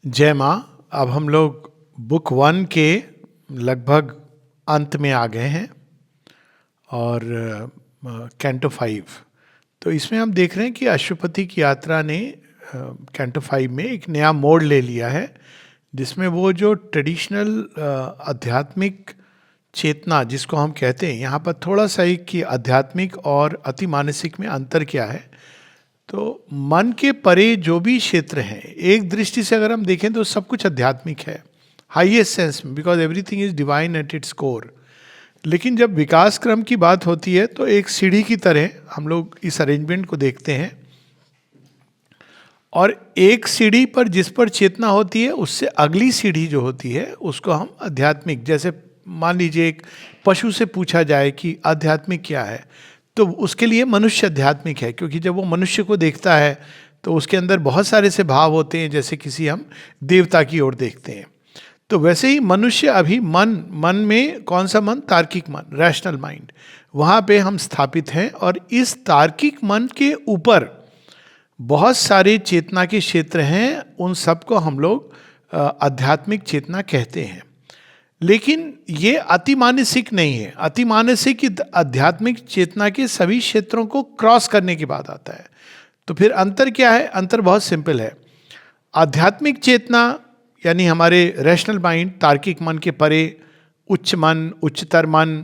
जय माँ। अब हम लोग बुक 1 के लगभग अंत में आ गए हैं और कैंटो 5। तो इसमें हम देख रहे हैं कि अश्वपति की यात्रा ने कैंटो 5 में एक नया मोड़ ले लिया है, जिसमें वो जो ट्रेडिशनल आध्यात्मिक चेतना जिसको हम कहते हैं, यहाँ पर थोड़ा सा एक कि आध्यात्मिक और अति मानसिक में अंतर क्या है। तो मन के परे जो भी क्षेत्र हैं, एक दृष्टि से अगर हम देखें तो सब कुछ आध्यात्मिक है हाईएस्ट सेंस में, because everything is divine at its core. लेकिन जब विकास क्रम की बात होती है तो एक सीढ़ी की तरह हम लोग इस अरेंजमेंट को देखते हैं, और एक सीढ़ी पर जिस पर चेतना होती है उससे अगली सीढ़ी जो होती है उसको हम आध्यात्मिक, जैसे मान लीजिए एक पशु से पूछा जाए कि आध्यात्मिक क्या है, तो उसके लिए मनुष्य आध्यात्मिक है, क्योंकि जब वो मनुष्य को देखता है तो उसके अंदर बहुत सारे से भाव होते हैं, जैसे किसी हम देवता की ओर देखते हैं। तो वैसे ही मनुष्य अभी मन में कौन सा मन? तार्किक मन, रैशनल माइंड, वहाँ पे हम स्थापित हैं। और इस तार्किक मन के ऊपर बहुत सारे चेतना के क्षेत्र हैं, उन सबको हम लोग आध्यात्मिक चेतना कहते हैं। लेकिन ये अति मानसिक नहीं है। अति मानसिक आध्यात्मिक चेतना के सभी क्षेत्रों को क्रॉस करने की बात आता है। तो फिर अंतर क्या है? अंतर बहुत सिंपल है। आध्यात्मिक चेतना यानी हमारे रैशनल माइंड, तार्किक मन के परे उच्च मन, उच्चतर मन,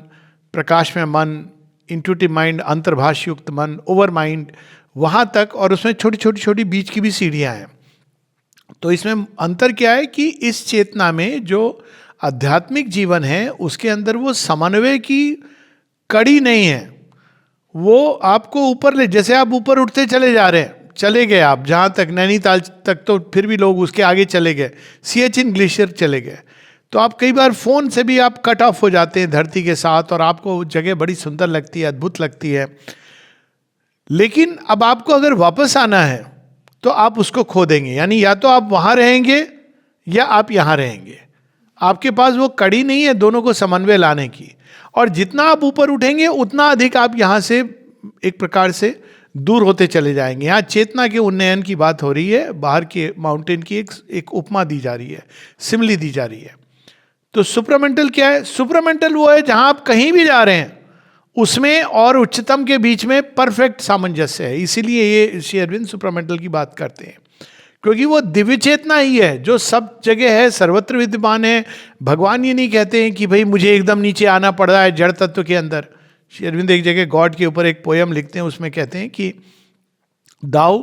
प्रकाश में मन, इंट्यूटिव माइंड, अंतर्भाष युक्त मन, ओवर माइंड, वहाँ तक, और उसमें छोटी छोटी छोटी बीच की भी सीढ़ियाँ हैं। तो इसमें अंतर क्या है कि इस चेतना में जो आध्यात्मिक जीवन है उसके अंदर वो समन्वय की कड़ी नहीं है। वो आपको ऊपर ले, जैसे आप ऊपर उठते चले जा रहे हैं, चले गए आप जहाँ तक नैनीताल तक, तो फिर भी लोग उसके आगे चले गए, सियाचिन ग्लेशियर चले गए। तो आप कई बार फ़ोन से भी आप कट ऑफ हो जाते हैं धरती के साथ, और आपको जगह बड़ी सुंदर लगती है, अद्भुत लगती है। लेकिन अब आपको अगर वापस आना है तो आप उसको खो देंगे, यानी या तो आप वहाँ रहेंगे या आप यहाँ रहेंगे। आपके पास वो कड़ी नहीं है दोनों को समन्वय लाने की। और जितना आप ऊपर उठेंगे उतना अधिक आप यहाँ से एक प्रकार से दूर होते चले जाएंगे। यहाँ चेतना के उन्नयन की बात हो रही है, बाहर के माउंटेन की एक उपमा दी जा रही है, सिमली दी जा रही है। तो सुपरामेंटल क्या है? सुपरामेंटल वो है जहाँ आप कहीं भी जा रहे हैं उसमें और उच्चतम के बीच में परफेक्ट सामंजस्य है। इसीलिए ये श्री अरविंद सुपरामेंटल की बात करते हैं, क्योंकि वो दिव्य चेतना ही है जो सब जगह है, सर्वत्र विद्यमान है। भगवान ये नहीं कहते हैं कि भाई मुझे एकदम नीचे आना पड़ रहा है जड़ तत्व के अंदर। श्री अरविंद एक जगह गॉड के ऊपर एक पोयम लिखते हैं, उसमें कहते हैं कि thou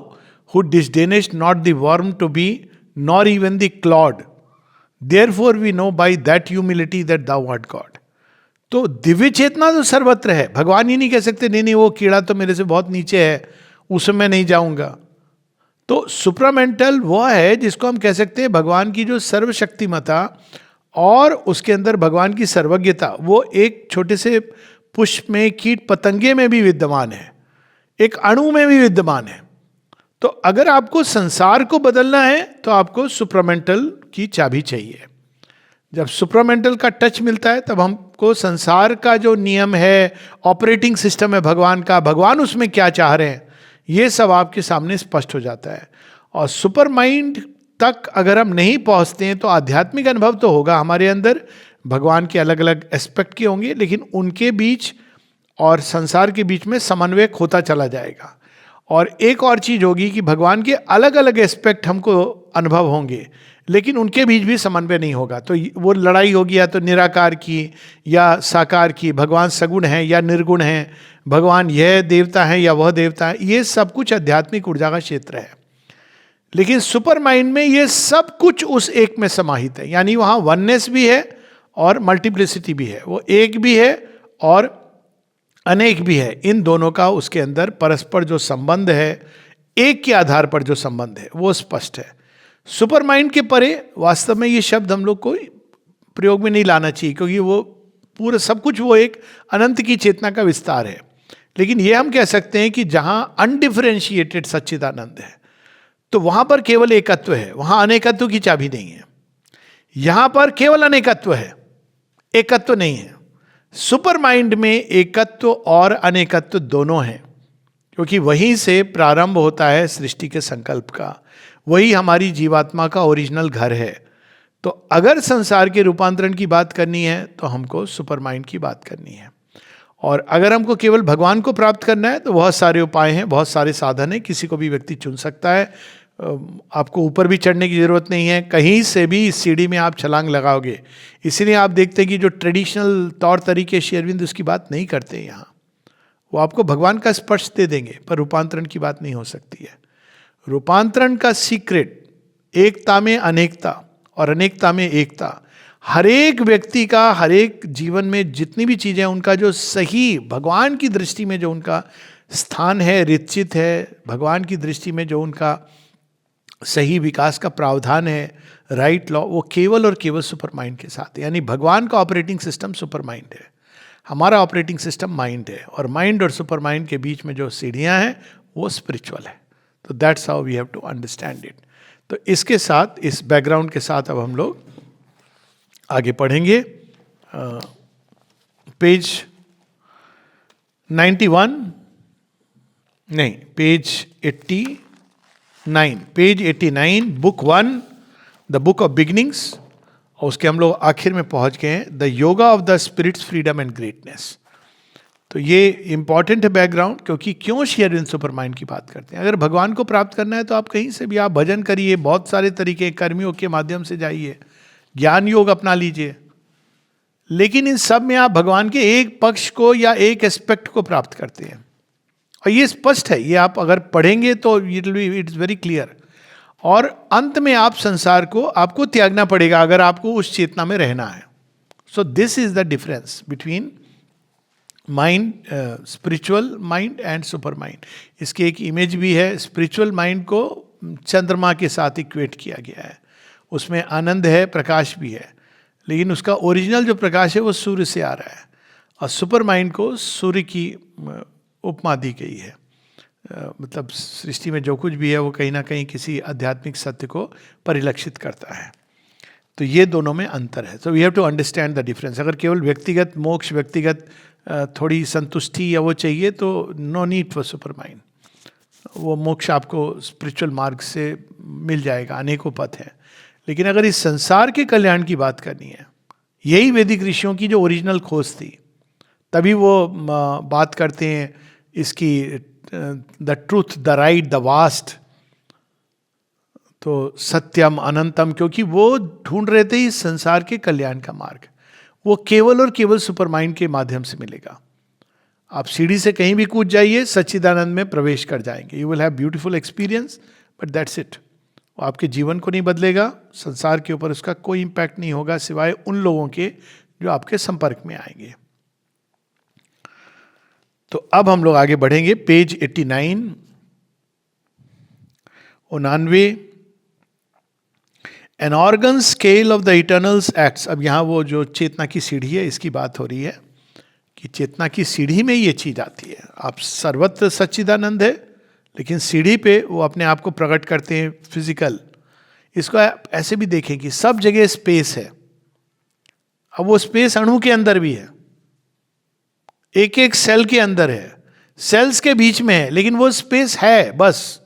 who disdainest not the worm to be nor even the cloud, therefore we know by that humility that thou art God. तो दिव्य चेतना तो सर्वत्र है। भगवान ये नहीं कह सकते नहीं वो कीड़ा तो मेरे से बहुत नीचे है, उसमें मैं नहीं जाऊंगा। तो सुप्रामेंटल वो है जिसको हम कह सकते हैं भगवान की जो सर्वशक्तिमता और उसके अंदर भगवान की सर्वज्ञता, वो एक छोटे से पुष्प में, कीट पतंगे में भी विद्यमान है, एक अणु में भी विद्यमान है। तो अगर आपको संसार को बदलना है तो आपको सुप्रामेंटल की चाबी चाहिए। जब सुप्रामेंटल का टच मिलता है तब हमको संसार का जो नियम है, ऑपरेटिंग सिस्टम है भगवान का, भगवान उसमें क्या चाह रहे हैं, ये सब आपके सामने स्पष्ट हो जाता है। और सुपर माइंड तक अगर हम नहीं पहुंचते हैं तो आध्यात्मिक अनुभव तो होगा हमारे अंदर, भगवान के अलग अलग एस्पेक्ट के होंगे, लेकिन उनके बीच और संसार के बीच में समन्वय खोता चला जाएगा। और एक और चीज होगी कि भगवान के अलग अलग एस्पेक्ट हमको अनुभव होंगे, लेकिन उनके बीच भी समन्वय नहीं होगा। तो वो लड़ाई होगी या तो निराकार की या साकार की, भगवान सगुण है या निर्गुण है, भगवान यह देवता है या वह देवता है। ये सब कुछ आध्यात्मिक ऊर्जा का क्षेत्र है। लेकिन सुपर माइंड में ये सब कुछ उस एक में समाहित है, यानी वहाँ वननेस भी है और मल्टीप्लिसिटी भी है, वो एक भी है और अनेक भी है। इन दोनों का उसके अंदर परस्पर जो संबंध है, एक के आधार पर जो संबंध है, वो स्पष्ट है। सुपर माइंड के परे वास्तव में ये शब्द हम लोग को प्रयोग में नहीं लाना चाहिए, क्योंकि वो पूरा सब कुछ वो एक अनंत की चेतना का विस्तार है। लेकिन ये हम कह सकते हैं कि जहां अनडिफरेंशिएटेड सच्चिदानंद है तो वहां पर केवल एकत्व है, वहां अनेकत्व की चाबी नहीं है। यहां पर केवल अनेकत्व है, एकत्व नहीं है। सुपर माइंड में एकत्व और अनेकत्व दोनों हैं, क्योंकि वहीं से प्रारंभ होता है सृष्टि के संकल्प का, वही हमारी जीवात्मा का ओरिजिनल घर है। तो अगर संसार के रूपांतरण की बात करनी है तो हमको सुपर माइंड की बात करनी है, और अगर हमको केवल भगवान को प्राप्त करना है तो बहुत सारे उपाय हैं, बहुत सारे साधन हैं, किसी को भी व्यक्ति चुन सकता है। आपको ऊपर भी चढ़ने की जरूरत नहीं है, कहीं से भी इस सीढ़ी में आप छलांग लगाओगे। इसीलिए आप देखते हैं कि जो ट्रेडिशनल तौर तरीके श्री अरविंद उसकी बात नहीं करते यहाँ, वो आपको भगवान का स्पर्श दे देंगे पर रूपांतरण की बात नहीं हो सकती है। रूपांतरण का सीक्रेट एकता में अनेकता और अनेकता में एकता। हर एक व्यक्ति का, हर एक जीवन में जितनी भी चीजें हैं, उनका जो सही भगवान की दृष्टि में जो उनका स्थान है, रिचित है, भगवान की दृष्टि में जो उनका सही विकास का प्रावधान है, राइट लॉ, वो केवल और केवल सुपर माइंड के साथ है। यानी भगवान का ऑपरेटिंग सिस्टम सुपर माइंड है, हमारा ऑपरेटिंग सिस्टम माइंड है, और माइंड और सुपर माइंड के बीच में जो सीढ़ियां हैं वो स्पिरिचुअल है। तो that's how we have to understand it. तो इसके साथ, इस बैकग्राउंड के साथ अब हम लोग आगे पढ़ेंगे। पेज 91 नहीं, page 89, page 89, book 1, the book of beginnings, और उसके हम लोग आखिर में पहुंच गए हैं, the yoga of the spirit's, freedom and greatness. तो ये इंपॉर्टेंट है बैकग्राउंड, क्योंकि क्यों श्री अरविंद सुपर माइंड की बात करते हैं। अगर भगवान को प्राप्त करना है तो आप कहीं से भी, आप भजन करिए, बहुत सारे तरीके, कर्मियों के माध्यम से जाइए, ज्ञान योग अपना लीजिए, लेकिन इन सब में आप भगवान के एक पक्ष को या एक एस्पेक्ट को प्राप्त करते हैं। और ये स्पष्ट है, ये आप अगर पढ़ेंगे तो इट्स वेरी क्लियर। और अंत में आप संसार को, आपको त्यागना पड़ेगा अगर आपको उस चेतना में रहना है। So this is the difference between mind, spiritual mind and super mind. इसकी एक इमेज भी है, स्पिरिचुअल माइंड को चंद्रमा के साथ इक्वेट किया गया है, उसमें आनंद है, प्रकाश भी है, लेकिन उसका ओरिजिनल जो प्रकाश है वो सूर्य से आ रहा है, और सुपर माइंड को सूर्य की उपमा दी गई है। मतलब सृष्टि में जो कुछ भी है वो कहीं ना कहीं किसी आध्यात्मिक सत्य को परिलक्षित करता है। तो ये दोनों में अंतर है। So we have to understand the difference. अगर केवल व्यक्तिगत मोक्ष, व्यक्तिगत थोड़ी संतुष्टि या वो चाहिए तो no need for super mind. वो मोक्ष आपको स्पिरिचुअल मार्ग से मिल जाएगा, अनेकों पथ हैं। लेकिन अगर इस संसार के कल्याण की बात करनी है, यही वैदिक ऋषियों की जो ओरिजिनल खोज थी, तभी वो बात करते हैं इसकी the truth, the right, the vast, तो सत्यम अनंतम, क्योंकि वो ढूंढ रहे थे इस संसार के कल्याण का मार्ग। वो केवल और केवल सुपर माइंड के माध्यम से मिलेगा। आप सीढ़ी से कहीं भी कूद जाइए, सच्चिदानंद में प्रवेश कर जाएंगे। You will have beautiful experience, but that's it. वो आपके जीवन को नहीं बदलेगा, संसार के ऊपर उसका कोई इंपैक्ट नहीं होगा, सिवाय उन लोगों के जो आपके संपर्क में आएंगे। तो अब हम लोग आगे बढ़ेंगे, page 89, 99, an organ scale of the eternal's acts. अब यहाँ वो जो चेतना की सीढ़ी है इसकी बात हो रही है कि चेतना की सीढ़ी में ये चीज आती है। आप सर्वत्र सच्चिदानंद है, लेकिन सीढ़ी पे वो अपने आप को प्रकट करते हैं फिजिकल। इसको आप ऐसे भी देखें कि सब जगह स्पेस है। अब वो स्पेस अणु के अंदर भी है, एक एक सेल के अंदर है, सेल्स के बीच में है, लेकिन वो स्पेस है बस।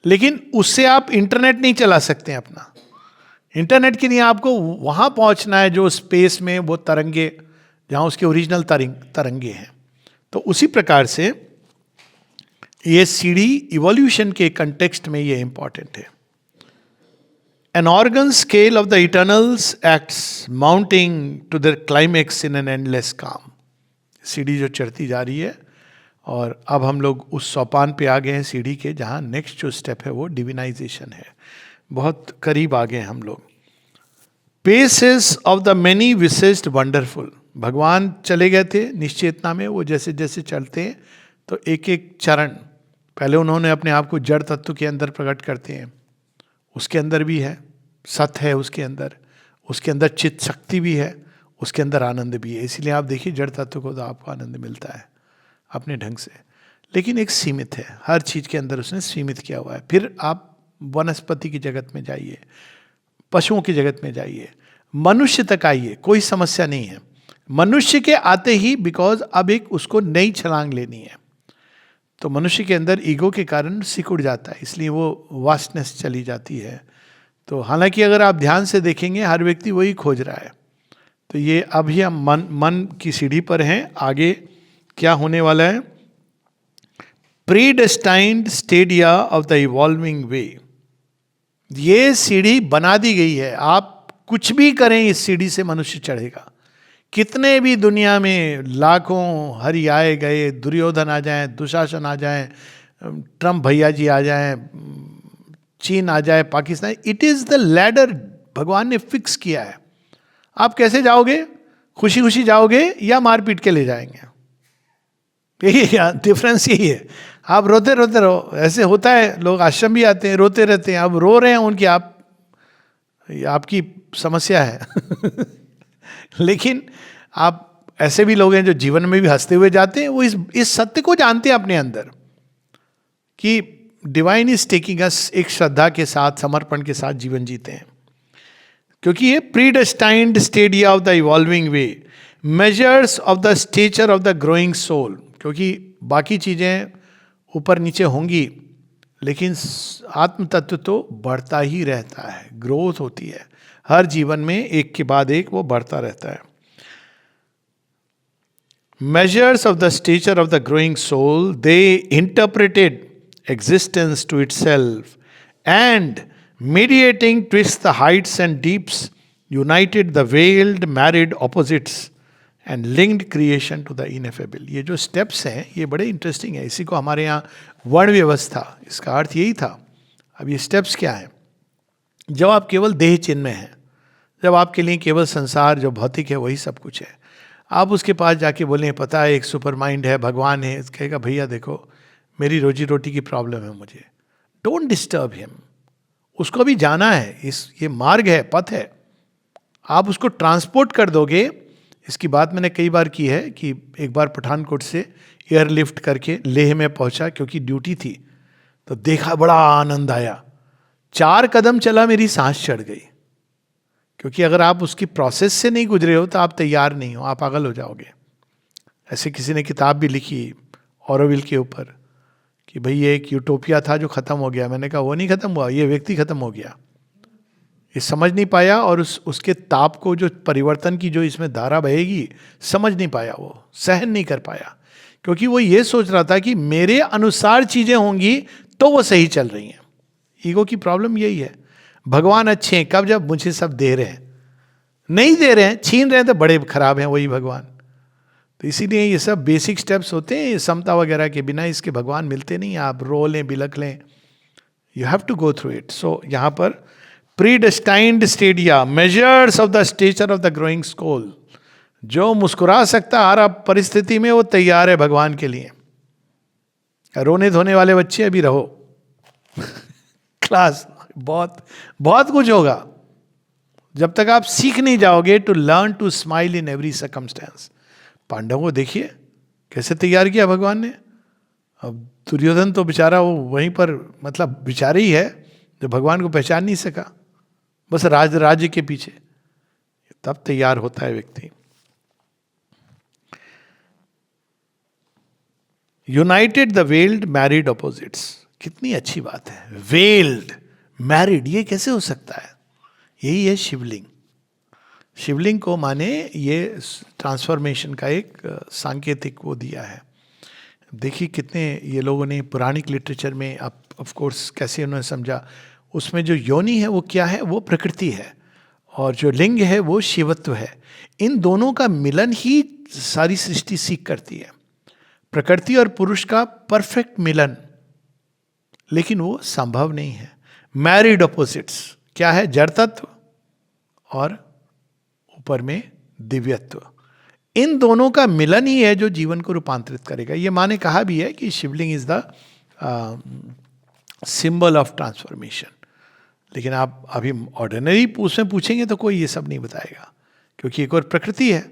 लेकिन उससे आप इंटरनेट नहीं चला सकते अपना। इंटरनेट के लिए आपको वहां पहुंचना है जो स्पेस में वो तरंगे, जहां उसके ओरिजिनल तरंगे हैं। तो उसी प्रकार से ये सीढ़ी इवोल्यूशन के कंटेक्स्ट में ये इंपॉर्टेंट है। An organ scale of the eternal's acts mounting to the climax in an endless calm. सीढ़ी जो चढ़ती जा रही है, और अब हम लोग उस सोपान पे आ गए हैं सीढ़ी के, जहां नेक्स्ट जो स्टेप है वो डिविनाइजेशन है। बहुत करीब आ गए हम लोग। Paces of the many visaged wonderful. भगवान चले गए थे निश्चेतना में, वो जैसे जैसे चलते हैं तो एक एक चरण, पहले उन्होंने अपने आप को जड़ तत्व के अंदर प्रकट करते हैं, उसके अंदर भी है सत है, उसके अंदर चित्त शक्ति भी है, उसके अंदर आनंद भी है। इसीलिए आप देखिए जड़ तत्व को तो आपको आनंद मिलता है अपने ढंग से, लेकिन एक सीमित है, हर चीज के अंदर उसने सीमित किया हुआ है। फिर आप वनस्पति की जगत में जाइए, पशुओं की जगत में जाइए, मनुष्य तक आइए, कोई समस्या नहीं है। मनुष्य के आते ही, बिकॉज अब एक उसको नई छलांग लेनी है, तो मनुष्य के अंदर ईगो के कारण सिकुड़ जाता है, इसलिए वो वास्टनेस चली जाती है। तो हालांकि अगर आप ध्यान से देखेंगे हर व्यक्ति वही खोज रहा है। तो ये अभी हम मन की सीढ़ी पर हैं। आगे क्या होने वाला है? प्रीडेस्टाइन्ड स्टेडिया ऑफ द इवॉल्विंग वे। ये सीढ़ी बना दी गई है, आप कुछ भी करें इस सीढ़ी से मनुष्य चढ़ेगा। कितने भी दुनिया में लाखों हरि आए गए, दुर्योधन आ जाएं, दुशासन आ जाएं, ट्रम्प भैया जी आ जाएं, चीन आ जाए, Pakistan, it is the ladder भगवान ने फिक्स किया है। आप कैसे जाओगे? खुशी खुशी जाओगे या मारपीट के ले जाएंगे? यही डिफरेंस यही है। आप रोते रोते रहो, ऐसे होता है, लोग आश्रम भी आते हैं रोते रहते हैं, अब रो रहे हैं उनकी, आपकी समस्या है लेकिन आप ऐसे भी लोग हैं जो जीवन में भी हंसते हुए जाते हैं, वो इस सत्य को जानते हैं अपने अंदर कि डिवाइन इज टेकिंग अस, एक श्रद्धा के साथ, समर्पण के साथ जीवन जीते हैं। क्योंकि ये predestined stadia of the evolving way, measures of the stature of the growing soul. क्योंकि बाकी चीजें ऊपर नीचे होंगी, लेकिन आत्म तत्व तो बढ़ता ही रहता है, ग्रोथ होती है हर जीवन में, एक के बाद एक वो बढ़ता रहता है। Measures of the stature of the growing soul, they interpreted existence to itself and mediating twixt the heights and deeps, united the veiled married opposites and linked creation to the ineffable। ये जो steps हैं ये बड़े interesting है। इसी को हमारे यहाँ वर्ण व्यवस्था, इसका अर्थ यही था। अब ये steps क्या है? जब आप केवल देह चिन्ह में हैं, जब आपके लिए केवल संसार जो भौतिक है वही सब कुछ है, आप उसके पास जाके बोलें पता है एक सुपर माइंड है, भगवान है, कहेगा भैया देखो मेरी रोजी रोटी की प्रॉब्लम है मुझे, डोंट डिस्टर्ब हिम। उसको भी जाना है, ये मार्ग है, पथ है, आप उसको ट्रांसपोर्ट कर दोगे। इसकी बात मैंने कई बार की है कि एक बार पठानकोट से एयरलिफ्ट करके लेह में पहुंचा, क्योंकि ड्यूटी थी, तो देखा बड़ा आनंद आया। 4 कदम चला मेरी सांस चढ़ गई, क्योंकि अगर आप उसकी प्रोसेस से नहीं गुजरे हो तो आप तैयार नहीं हो, आप पागल हो जाओगे। ऐसे किसी ने किताब भी लिखी ऑरोविल के ऊपर कि भाई ये एक यूटोपिया था जो खत्म हो गया। मैंने कहा वो नहीं खत्म हुआ, ये व्यक्ति खत्म हो गया। ये समझ नहीं पाया, और उसके ताप को, जो परिवर्तन की जो इसमें धारा बहेगी, समझ नहीं पाया, वो सहन नहीं कर पाया, क्योंकि वो ये सोच रहा था कि मेरे अनुसार चीजें होंगी तो वो सही चल रही हैं। ईगो की प्रॉब्लम यही है। भगवान अच्छे हैं कब? जब मुझे सब दे रहे हैं। नहीं दे रहे हैं, छीन रहे हैं, तो बड़े खराब हैं वही भगवान। तो इसीलिए ये सब बेसिक स्टेप्स होते हैं, समता वगैरह के बिना इसके भगवान मिलते नहीं। आप रो लें, बिलख लें, you have to go through it. So यहाँ पर predestined stadia, measures of the stature of the growing soul. जो मुस्कुरा सकता हर परिस्थिति में, वो तैयार है भगवान के लिए। रोने धोने वाले बच्चे अभी रहो क्लास, बहुत कुछ होगा जब तक आप सीख नहीं जाओगे to learn to smile in every circumstance. पांडवों को देखिए कैसे तैयार किया भगवान ने। अब दुर्योधन तो बेचारा वो वहीं पर, मतलब बेचारा ही है जो भगवान को पहचान नहीं सका, बस राज्य के पीछे। तब तैयार होता है व्यक्ति। United the weld married opposites, कितनी अच्छी बात है। वेल्ड मैरिड, ये कैसे हो सकता है? यही है शिवलिंग। शिवलिंग को माने ये ट्रांसफॉर्मेशन का एक सांकेतिक वो दिया है। देखिए कितने ये लोगों ने पुराणिक लिटरेचर में, ऑफ कोर्स कैसे उन्होंने समझा, उसमें जो योनि है वो क्या है? वो प्रकृति है, और जो लिंग है वो शिवत्व है। इन दोनों का मिलन ही सारी सृष्टि सीख करती है। प्रकृति और पुरुष का परफेक्ट मिलन, लेकिन वो संभव नहीं है। मैरिड ऑपोजिट्स क्या है? जड़ तत्व और ऊपर में दिव्यत्व। इन दोनों का मिलन ही है जो जीवन को रूपांतरित करेगा। ये माँ ने कहा भी है कि Shivling is the symbol of transformation. लेकिन आप अभी ऑर्डिनरी उसमें पूछेंगे तो कोई ये सब नहीं बताएगा, क्योंकि एक और प्रकृति है।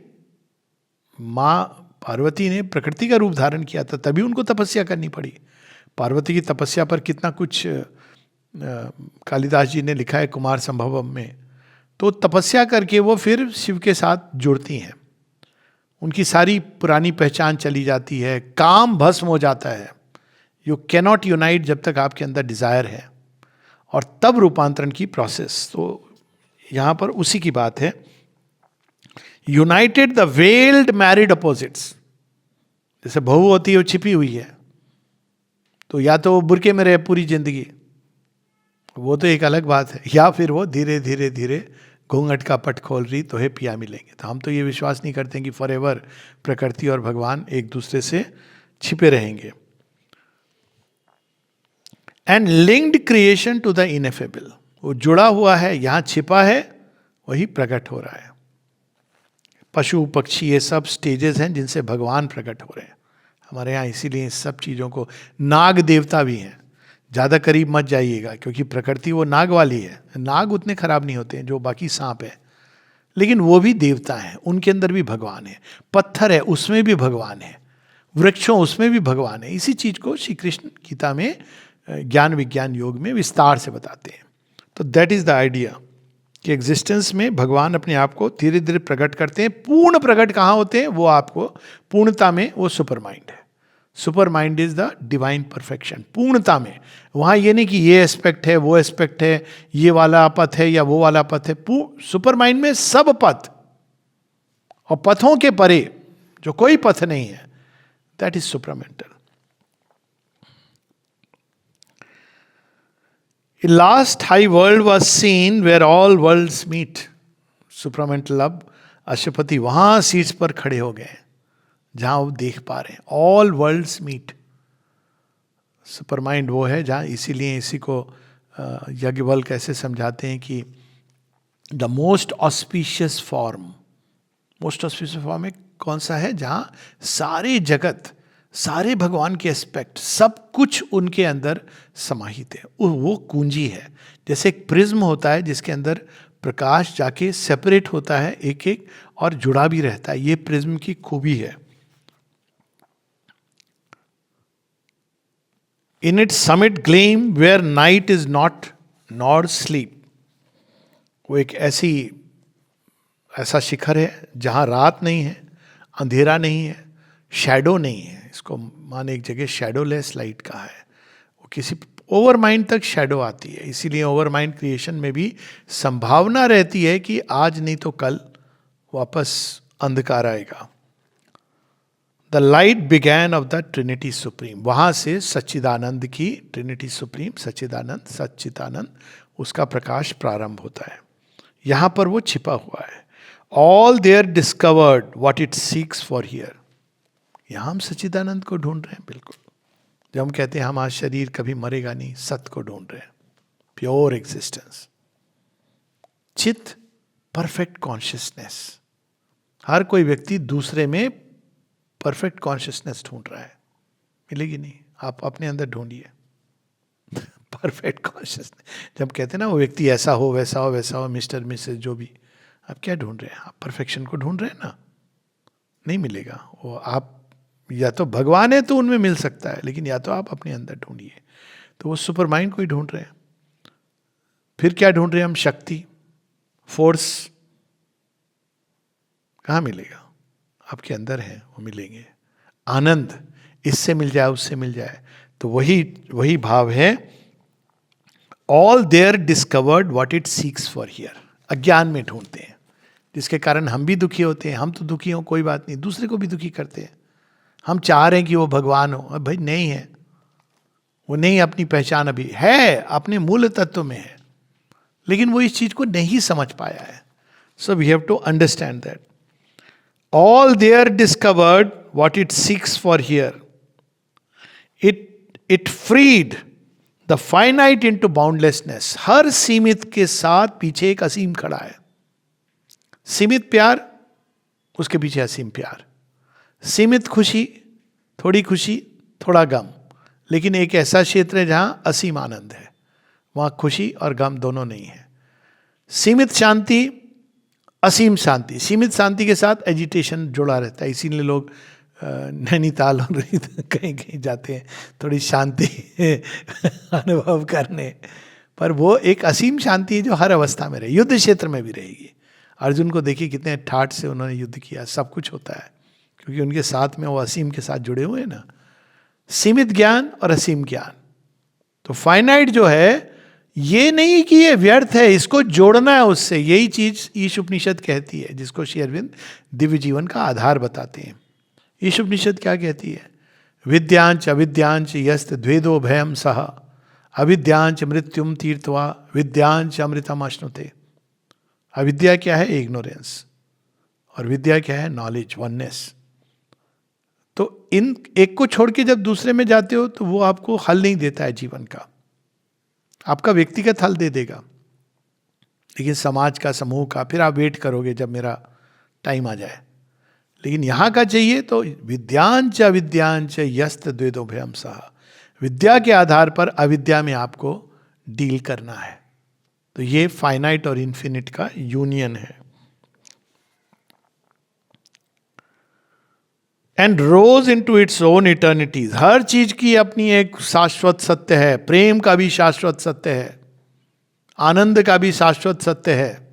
माँ पार्वती ने प्रकृति का रूप धारण किया था, तभी उनको तपस्या करनी पड़ी। पार्वती की तपस्या पर कितना कुछ कालिदास जी ने लिखा है कुमार संभवम में। तो तपस्या करके वो फिर शिव के साथ जुड़ती हैं, उनकी सारी पुरानी पहचान चली जाती है, काम भस्म हो जाता है। यू कैनॉट यूनाइट जब तक आपके अंदर डिजायर है, और तब रूपांतरण की प्रोसेस। तो यहां पर उसी की बात है, United the weld married opposites. जैसे बहू होती है वो छिपी हुई है, तो या तो वो बुरके में रहे पूरी जिंदगी, वो तो एक अलग बात है, या फिर वो धीरे धीरे धीरे घूंघट का पट खोल रही तो है पिया मिलेंगे। तो हम तो ये विश्वास नहीं करते कि फॉर एवर प्रकृति और भगवान एक दूसरे से छिपे रहेंगे। And linked creation to the ineffable, वो जुड़ा हुआ है, यहां छिपा है वही प्रकट हो रहा है। पशु पक्षी ये सब स्टेजेस हैं जिनसे भगवान प्रकट हो रहे हैं हमारे यहाँ। इसीलिए इस सब चीज़ों को, नाग देवता भी हैं, ज़्यादा करीब मत जाइएगा, क्योंकि प्रकृति वो नाग वाली है। नाग उतने खराब नहीं होते हैं जो बाकी सांप है, लेकिन वो भी देवता हैं, उनके अंदर भी भगवान है। पत्थर है, उसमें भी भगवान है। वृक्षों, उसमें भी भगवान है। इसी चीज़ को श्री कृष्ण गीता में ज्ञान विज्ञान योग में विस्तार से बताते हैं। तो दैट इज द आइडिया कि एग्जिस्टेंस में भगवान अपने आप को धीरे धीरे प्रकट करते हैं। पूर्ण प्रकट कहाँ होते हैं? वो आपको पूर्णता में, वो सुपर माइंड है। Super mind is the divine perfection, पूर्णता में। वहाँ ये नहीं कि ये एस्पेक्ट है, वो एस्पेक्ट है, ये वाला पथ है या वो वाला पथ है। सुपर माइंड में सब पथ, और पथों के परे जो कोई पथ नहीं है, that is supramental. Last high world was seen where all worlds meet. Supramental अब अशुपति वहां सीट्स पर खड़े हो गए जहां वो देख पा रहे हैं all worlds meet. Super mind वो है जहां, इसीलिए इसी को याज्ञवल्क्य कैसे समझाते हैं कि the most auspicious form, most auspicious form में कौन सा है? जहां सारे जगत, सारे भगवान के एस्पेक्ट, सब कुछ उनके अंदर समाहित है। वो कुंजी है। जैसे एक प्रिज्म होता है जिसके अंदर प्रकाश जाके सेपरेट होता है एक एक और जुड़ा भी रहता है, ये प्रिज्म की खूबी है। In it summit gleam where night is not nor sleep. वो एक ऐसा शिखर है जहां रात नहीं है, अंधेरा नहीं है, शैडो नहीं है। इसको माने एक जगह शैडोलेस लाइट का है। वो किसी ओवर माइंड तक शैडो आती है। इसीलिए ओवर माइंड क्रिएशन में भी संभावना रहती है कि आज नहीं तो कल वापस अंधकार आएगा। The light began of the Trinity supreme, वहां से सच्चिदानंद की, ट्रिनिटी सुप्रीम सच्चिदानंद, सच्चिदानंद, उसका प्रकाश प्रारंभ होता है। यहां पर वो छिपा हुआ है। All there discovered what it seeks for here. यहां हम सच्चिदानंद को ढूंढ रहे हैं। बिल्कुल, जब हम कहते हैं हमारा शरीर कभी मरेगा नहीं, सत्य को ढूंढ रहे हैं, प्योर एग्जिस्टेंस, चित, परफेक्ट कॉन्शियसनेस। हर कोई व्यक्ति दूसरे में परफेक्ट कॉन्शियसनेस ढूंढ रहा है, मिलेगी नहीं। आप अपने अंदर ढूंढिए परफेक्ट कॉन्शियसनेस। जब कहते हैं ना वो व्यक्ति ऐसा हो, वैसा हो, वैसा हो, मिस्टर मिसेस जो भी, आप क्या ढूंढ रहे हैं? आप परफेक्शन को ढूंढ रहे हैं ना, नहीं मिलेगा वो। आप या तो भगवान है तो उनमें मिल सकता है, लेकिन या तो आप अपने अंदर ढूंढिए। तो वो सुपर माइंड को ही ढूंढ रहे हैं। फिर क्या ढूंढ रहे हैं हम? शक्ति, फोर्स। कहाँ मिलेगा? आपके अंदर है, वो मिलेंगे। आनंद, इससे मिल जाए, उससे मिल जाए। तो वही भाव है। All there discovered what it seeks for here. अज्ञान में ढूंढते हैं, जिसके कारण हम भी दुखी होते हैं। हम तो दुखी हो, कोई बात नहीं, दूसरे को भी दुखी करते हैं। हम चाह रहे हैं कि वो भगवान हो, भाई नहीं है वो, नहीं। अपनी पहचान अभी है, अपने मूल तत्व में है, लेकिन वो इस चीज को नहीं समझ पाया है। So we have to understand that all there discovered what it seeks for here. It freed the finite into boundlessness. हर सीमित के साथ पीछे एक असीम खड़ा है। सीमित प्यार, उसके पीछे असीम प्यार। सीमित खुशी, थोड़ी खुशी, थोड़ा गम, लेकिन एक ऐसा क्षेत्र है जहां असीम आनंद है, वहां खुशी और गम दोनों नहीं है। सीमित शांति, असीम शांति। सीमित शांति के साथ एजिटेशन जुड़ा रहता है, इसीलिए लोग नैनीताल और कहीं कहीं जाते हैं थोड़ी शांति अनुभव करने। पर वो एक असीम शांति है जो हर अवस्था में रहे, युद्ध क्षेत्र में भी रहेगी। अर्जुन को देखिए कितने ठाठ से उन्होंने युद्ध किया, सब कुछ होता है क्योंकि उनके साथ में वो असीम के साथ जुड़े हुए हैं ना। सीमित ज्ञान और असीम ज्ञान। तो फाइनाइट जो है ये नहीं कि ये व्यर्थ है, इसको जोड़ना है उससे, यही चीज ईश उपनिषद कहती है, जिसको श्री अरविंद दिव्य जीवन का आधार बताते हैं। ईश उपनिषद क्या कहती है? विद्यांच अविद्यांच यस्त द्वेदो भयम सह, अविद्यांच मृत्युम तीर्थवा विद्यांच अमृतम अश्नुते। अविद्या क्या है? इग्नोरेंस, और विद्या क्या है? Knowledge, oneness. तो इन एक को छोड़ के जब दूसरे में जाते हो तो वो आपको हल नहीं देता है जीवन का, आपका व्यक्तिगत हल दे देगा, लेकिन समाज का, समूह का, फिर आप वेट करोगे जब मेरा टाइम आ जाए। लेकिन यहां का चाहिए तो विद्यांच अविद्यांच यस्त द्वेदो भयम सह, विद्या के आधार पर अविद्या में आपको डील करना है। तो ये फाइनाइट और इन्फिनिट का यूनियन है। And rose into its own eternities, हर चीज की अपनी एक शाश्वत सत्य है। प्रेम का भी शाश्वत सत्य है, आनंद का भी शाश्वत सत्य है,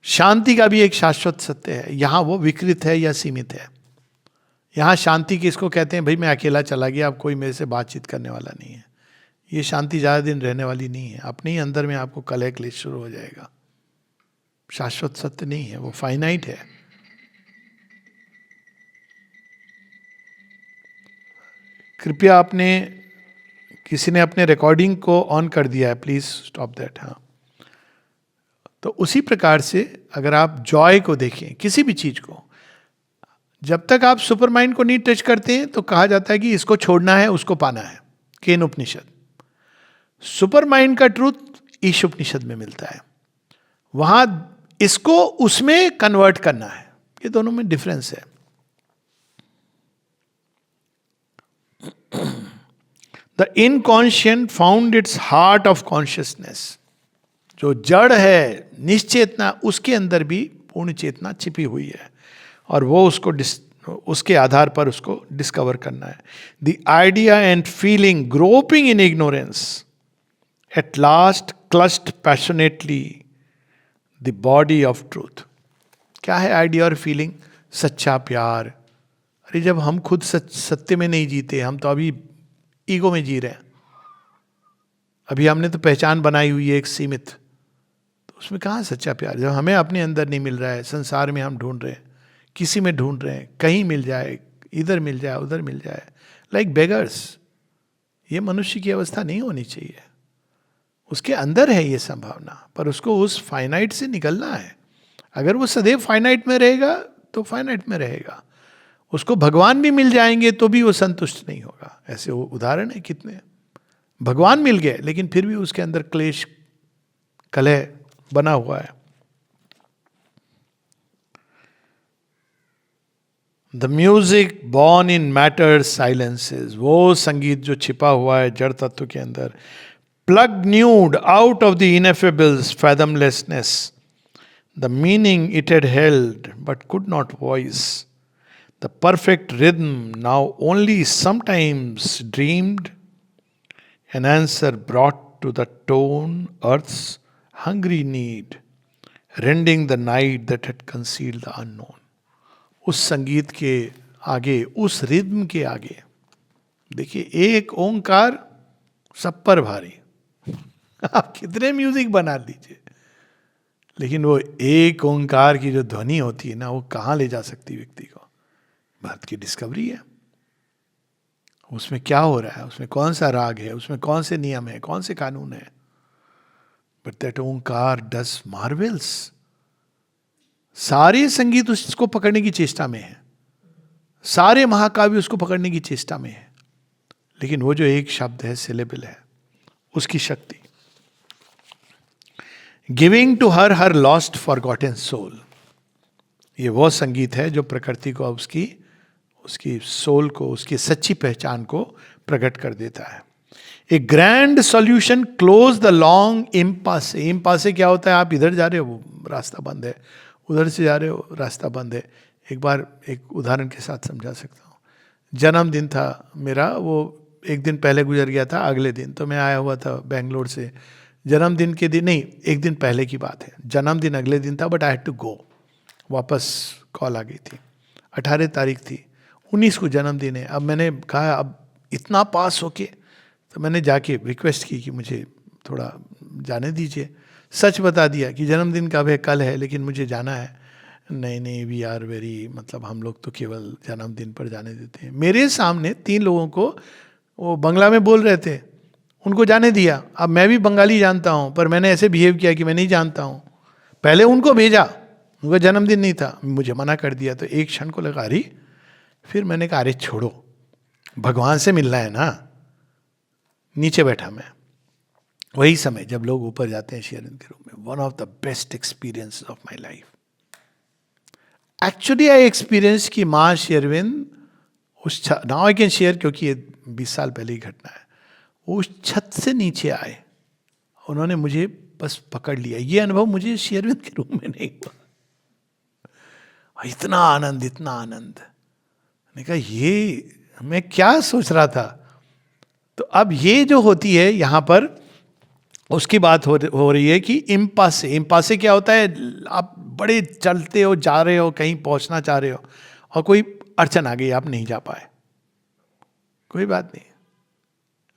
शांति का भी एक शाश्वत सत्य है। यहां वो विकृत है या सीमित है। यहां शांति किसको कहते हैं? भाई मैं अकेला चला गया, अब कोई मेरे से बातचीत करने वाला नहीं है। ये शांति ज्यादा दिन रहने वाली नहीं है, अपने ही अंदर में आपको कलह क्लेश शुरू हो जाएगा। शाश्वत सत्य नहीं है, वो फाइनाइट है। कृपया आपने, किसी ने अपने रिकॉर्डिंग को ऑन कर दिया है, प्लीज स्टॉप दैट। हाँ, तो उसी प्रकार से अगर आप जॉय को देखें, किसी भी चीज को, जब तक आप सुपर माइंड को नहीं टच करते हैं तो कहा जाता है कि इसको छोड़ना है, उसको पाना है, केन उपनिषद। सुपर माइंड का ट्रूथ ईश उपनिषद में मिलता है, वहां इसको उसमें कन्वर्ट करना है। ये दोनों में डिफरेंस है। The inconscient found its heart of consciousness, जो जड़ है निश्चेतना, उसके अंदर भी पूर्ण चेतना छिपी हुई है, और वो उसके आधार पर उसको डिस्कवर करना है। The idea and feeling groping in ignorance at last clasped passionately the body of truth. क्या है आइडिया और फीलिंग? सच्चा प्यार। अरे जब हम खुद सत्य में नहीं जीते, हम तो अभी ईगो में जी रहे हैं। अभी हमने तो पहचान बनाई हुई है एक सीमित, तो उसमें कहाँ सच्चा प्यार? जब हमें अपने अंदर नहीं मिल रहा है, संसार में हम ढूंढ रहे हैं, किसी में ढूंढ रहे हैं, कहीं मिल जाए, इधर मिल जाए, उधर मिल जाए, लाइक बेगर्स। ये मनुष्य की अवस्था नहीं होनी चाहिए। उसके अंदर है ये संभावना, पर उसको उस फाइनाइट से निकलना है। अगर वो सदैव फाइनाइट में रहेगा तो फाइनाइट में रहेगा। उसको भगवान भी मिल जाएंगे तो भी वो संतुष्ट नहीं होगा। ऐसे वो उदाहरण है कितने, भगवान मिल गए लेकिन फिर भी उसके अंदर क्लेश, कलह बना हुआ है। The music born in matter silences, वो संगीत जो छिपा हुआ है जड़ तत्व के अंदर, plunged out of the ineffable's fathomlessness, the meaning it had held but could not voice, the perfect rhythm now only sometimes dreamed, an answer brought to the tone earth's hungry need, rending the night that had concealed the unknown. उस संगीत के आगे, उस rhythm के आगे, देखिए एक ओंकार सब पर भारी। आप कितने म्यूजिक बना लीजिए, लेकिन वो एक ओंकार की जो ध्वनि होती है ना, वो कहाँ ले जा सकती व्यक्ति को? भारत की डिस्कवरी है। उसमें क्या हो रहा है, उसमें कौन सा राग है, उसमें कौन से नियम है, कौन से कानून है। But that Omkar does marvels. सारे संगीत उसको पकड़ने की चेष्टा में है, सारे महाकाव्य उसको पकड़ने की चेष्टा में है, लेकिन वो जो एक शब्द है, सिलेबल है, उसकी शक्ति। Giving to her her lost forgotten soul, ये वो संगीत है जो प्रकृति को उसकी सोल को, उसकी सच्ची पहचान को प्रकट कर देता है। A grand solution closed the long impasse. Impasse क्या होता है? आप इधर जा रहे हो, रास्ता बंद है, उधर से जा रहे हो, रास्ता बंद है। एक बार एक उदाहरण के साथ समझा सकता हूँ। जन्मदिन था मेरा, वो एक दिन पहले गुजर गया था, अगले दिन तो मैं आया हुआ था बेंगलोर से। जन्मदिन के दिन नहीं, एक दिन पहले की बात है। जन्मदिन अगले दिन था, but I had to go, वापस कॉल आ गई थी। 18 तारीख थी, 19 को जन्मदिन है। अब मैंने कहा अब इतना पास होके, तो मैंने जाके रिक्वेस्ट की कि मुझे थोड़ा जाने दीजिए। सच बता दिया कि जन्मदिन कब है, कल है, लेकिन मुझे जाना है। नहीं नहीं, वी आर वेरी, मतलब हम लोग तो केवल जन्मदिन पर जाने देते हैं। मेरे सामने 3 लोगों को, वो बंगला में बोल रहे थे, उनको जाने दिया। अब मैं भी बंगाली जानता हूँ, पर मैंने ऐसे बिहेव किया कि मैं नहीं जानता हूँ। पहले उनको भेजा, उनका जन्मदिन नहीं था, मुझे मना कर दिया। तो एक क्षण को लगा अरे, फिर मैंने कहा अरे छोड़ो, भगवान से मिलना है ना। नीचे बैठा मैं। वही समय जब लोग ऊपर जाते हैं शेयरविंद के रूम में, one of the best experience of my life. Actually I experience कि माँ शेयरविंद उस नाउ आई कैन शेयर, क्योंकि ये 20 साल पहले ही घटना है। वो उस छत से नीचे आए, उन्होंने मुझे बस पकड़ लिया। ये अनुभव मुझे शेयरविंद के रूम में नहीं हुआ। इतना आनंद, इतना आनंद। मैंने कहा ये मैं क्या सोच रहा था। तो अब ये जो होती है यहाँ पर, उसकी बात हो रही है कि इम्पासे। इम्पासे क्या होता है? आप बड़े चलते हो, जा रहे हो, कहीं पहुंचना चाह रहे हो, और कोई अड़चन आ गई, आप नहीं जा पाए। कोई बात नहीं,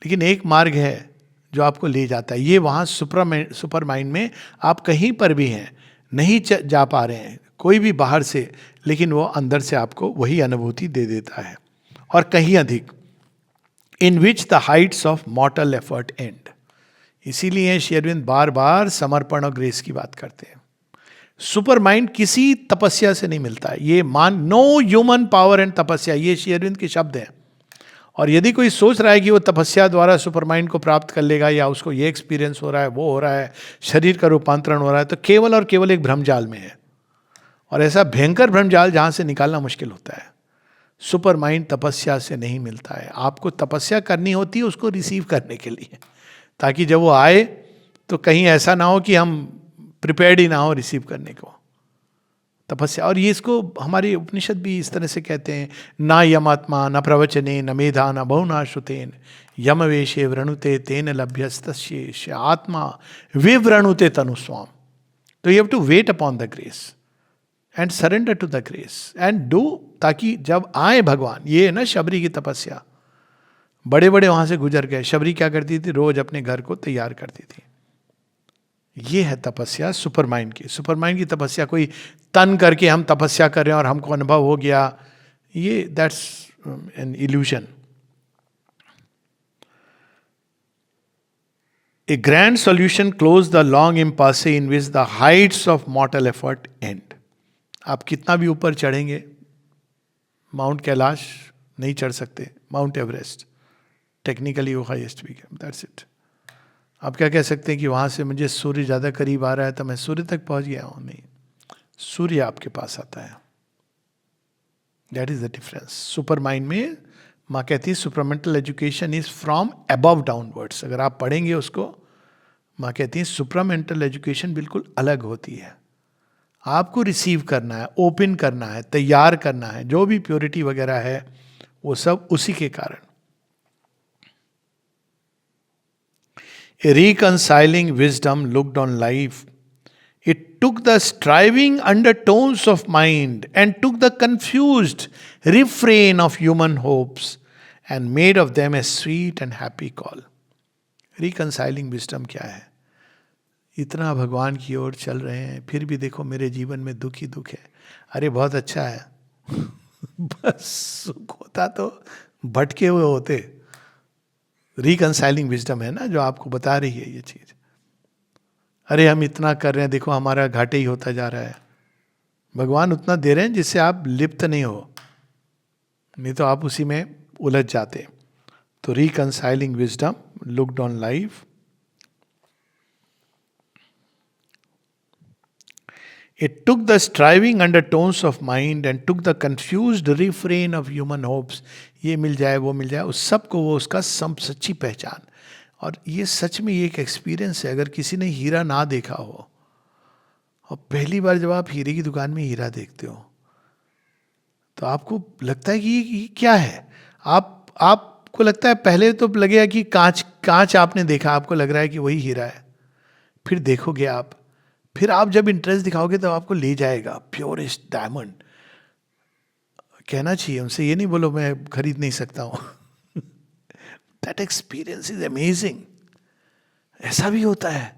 लेकिन एक मार्ग है जो आपको ले जाता है। ये वहाँ सुपर माइंड में आप कहीं पर भी हैं, नहीं जा पा रहे हैं, कोई भी बाहर से, लेकिन वो अंदर से आपको वही अनुभूति दे देता है, और कहीं अधिक। In which the heights of mortal effort end. इसीलिए शेयरविंद बार बार समर्पण और ग्रेस की बात करते हैं। सुपर माइंड किसी तपस्या से नहीं मिलता है। ये नो ह्यूमन पावर एंड तपस्या, ये शेयरविंद के शब्द हैं। और यदि कोई सोच रहा है कि वो तपस्या द्वारा सुपर माइंड को प्राप्त कर लेगा, या उसको ये एक्सपीरियंस हो रहा है, वो हो रहा है, शरीर का रूपांतरण हो रहा है, तो केवल और केवल एक भ्रमजाल में है। और ऐसा भयंकर भ्रमजाल जहां से निकालना मुश्किल होता है। सुपर माइंड तपस्या से नहीं मिलता है। आपको तपस्या करनी होती है उसको रिसीव करने के लिए, ताकि जब वो आए तो कहीं ऐसा ना हो कि हम प्रिपेयर्ड ही ना हो रिसीव करने को। तपस्या, और ये इसको हमारे उपनिषद भी इस तरह से कहते हैं, ना यमात्मा न प्रवचने न मेधा न बहुना श्रुतेन यम वेशे वृणुते तेन लभ्यस्तस्येष आत्मा विवृणुते तनुस्वाम। तो you have to wait upon the grace and surrender to the grace and do, ताकि जब आए भगवान। ये है ना शबरी की तपस्या। बड़े बड़े वहां से गुजर गए। शबरी क्या करती थी? रोज अपने घर को तैयार करती थी। ये है तपस्या सुपर माइंड की। सुपर माइंड की तपस्या कोई तन करके हम तपस्या कर रहे हैं और हमको अनुभव हो गया, ये that's an illusion. A grand solution closed the long impasse in which the heights of mortal effort end. आप कितना भी ऊपर चढ़ेंगे, माउंट कैलाश नहीं चढ़ सकते, माउंट एवरेस्ट टेक्निकली वो हाईएस्ट भी है, दैट्स इट। आप क्या कह सकते हैं कि वहाँ से मुझे सूर्य ज़्यादा करीब आ रहा है तो मैं सूर्य तक पहुँच गया हूँ? नहीं, सूर्य आपके पास आता है। That is the difference. Super mind में माँ कहती है supramental education is from above downwards. अगर आप पढ़ेंगे उसको, माँ कहती है सुपरमेंटल एजुकेशन बिल्कुल अलग होती है। आपको रिसीव करना है, ओपन करना है, तैयार करना है। जो भी प्योरिटी वगैरह है वो सब उसी के कारण। A reconciling wisdom looked on life. It took the striving undertones of mind and took the confused refrain of human hopes and made of them a sweet and happy call. Reconciling wisdom क्या है? इतना भगवान की ओर चल रहे हैं, फिर भी देखो मेरे जीवन में दुख ही दुख है। अरे बहुत अच्छा है बस सुख होता तो भटके हुए होते। रिकंसाइलिंग विजडम है ना जो आपको बता रही है ये चीज। अरे हम इतना कर रहे हैं, देखो हमारा घाटे ही होता जा रहा है। भगवान उतना दे रहे हैं जिससे आप लिप्त नहीं हो, नहीं तो आप उसी में उलझ जाते। तो reconciling wisdom looked on life. It took the striving undertones of mind and took the confused refrain of human hopes. ये मिल जाए वो मिल जाए, उस सब को वो उसका सच्ची पहचान। और ये सच में ये एक एक्सपीरियंस है। अगर किसी ने हीरा ना देखा हो और पहली बार जब आप हीरे की दुकान में हीरा देखते हो तो आपको लगता है कि ये क्या है। आपको लगता है, पहले तो लगेगा कि कांच आपने देखा, आपको लग रहा है कि वही हीरा है। फिर देखोगे आप, फिर आप जब इंटरेस्ट दिखाओगे तो आपको ले जाएगा प्योरेस्ट डायमंड। कहना चाहिए उनसे, ये नहीं बोलो मैं खरीद नहीं सकता हूँ। That experience is amazing. ऐसा भी होता है,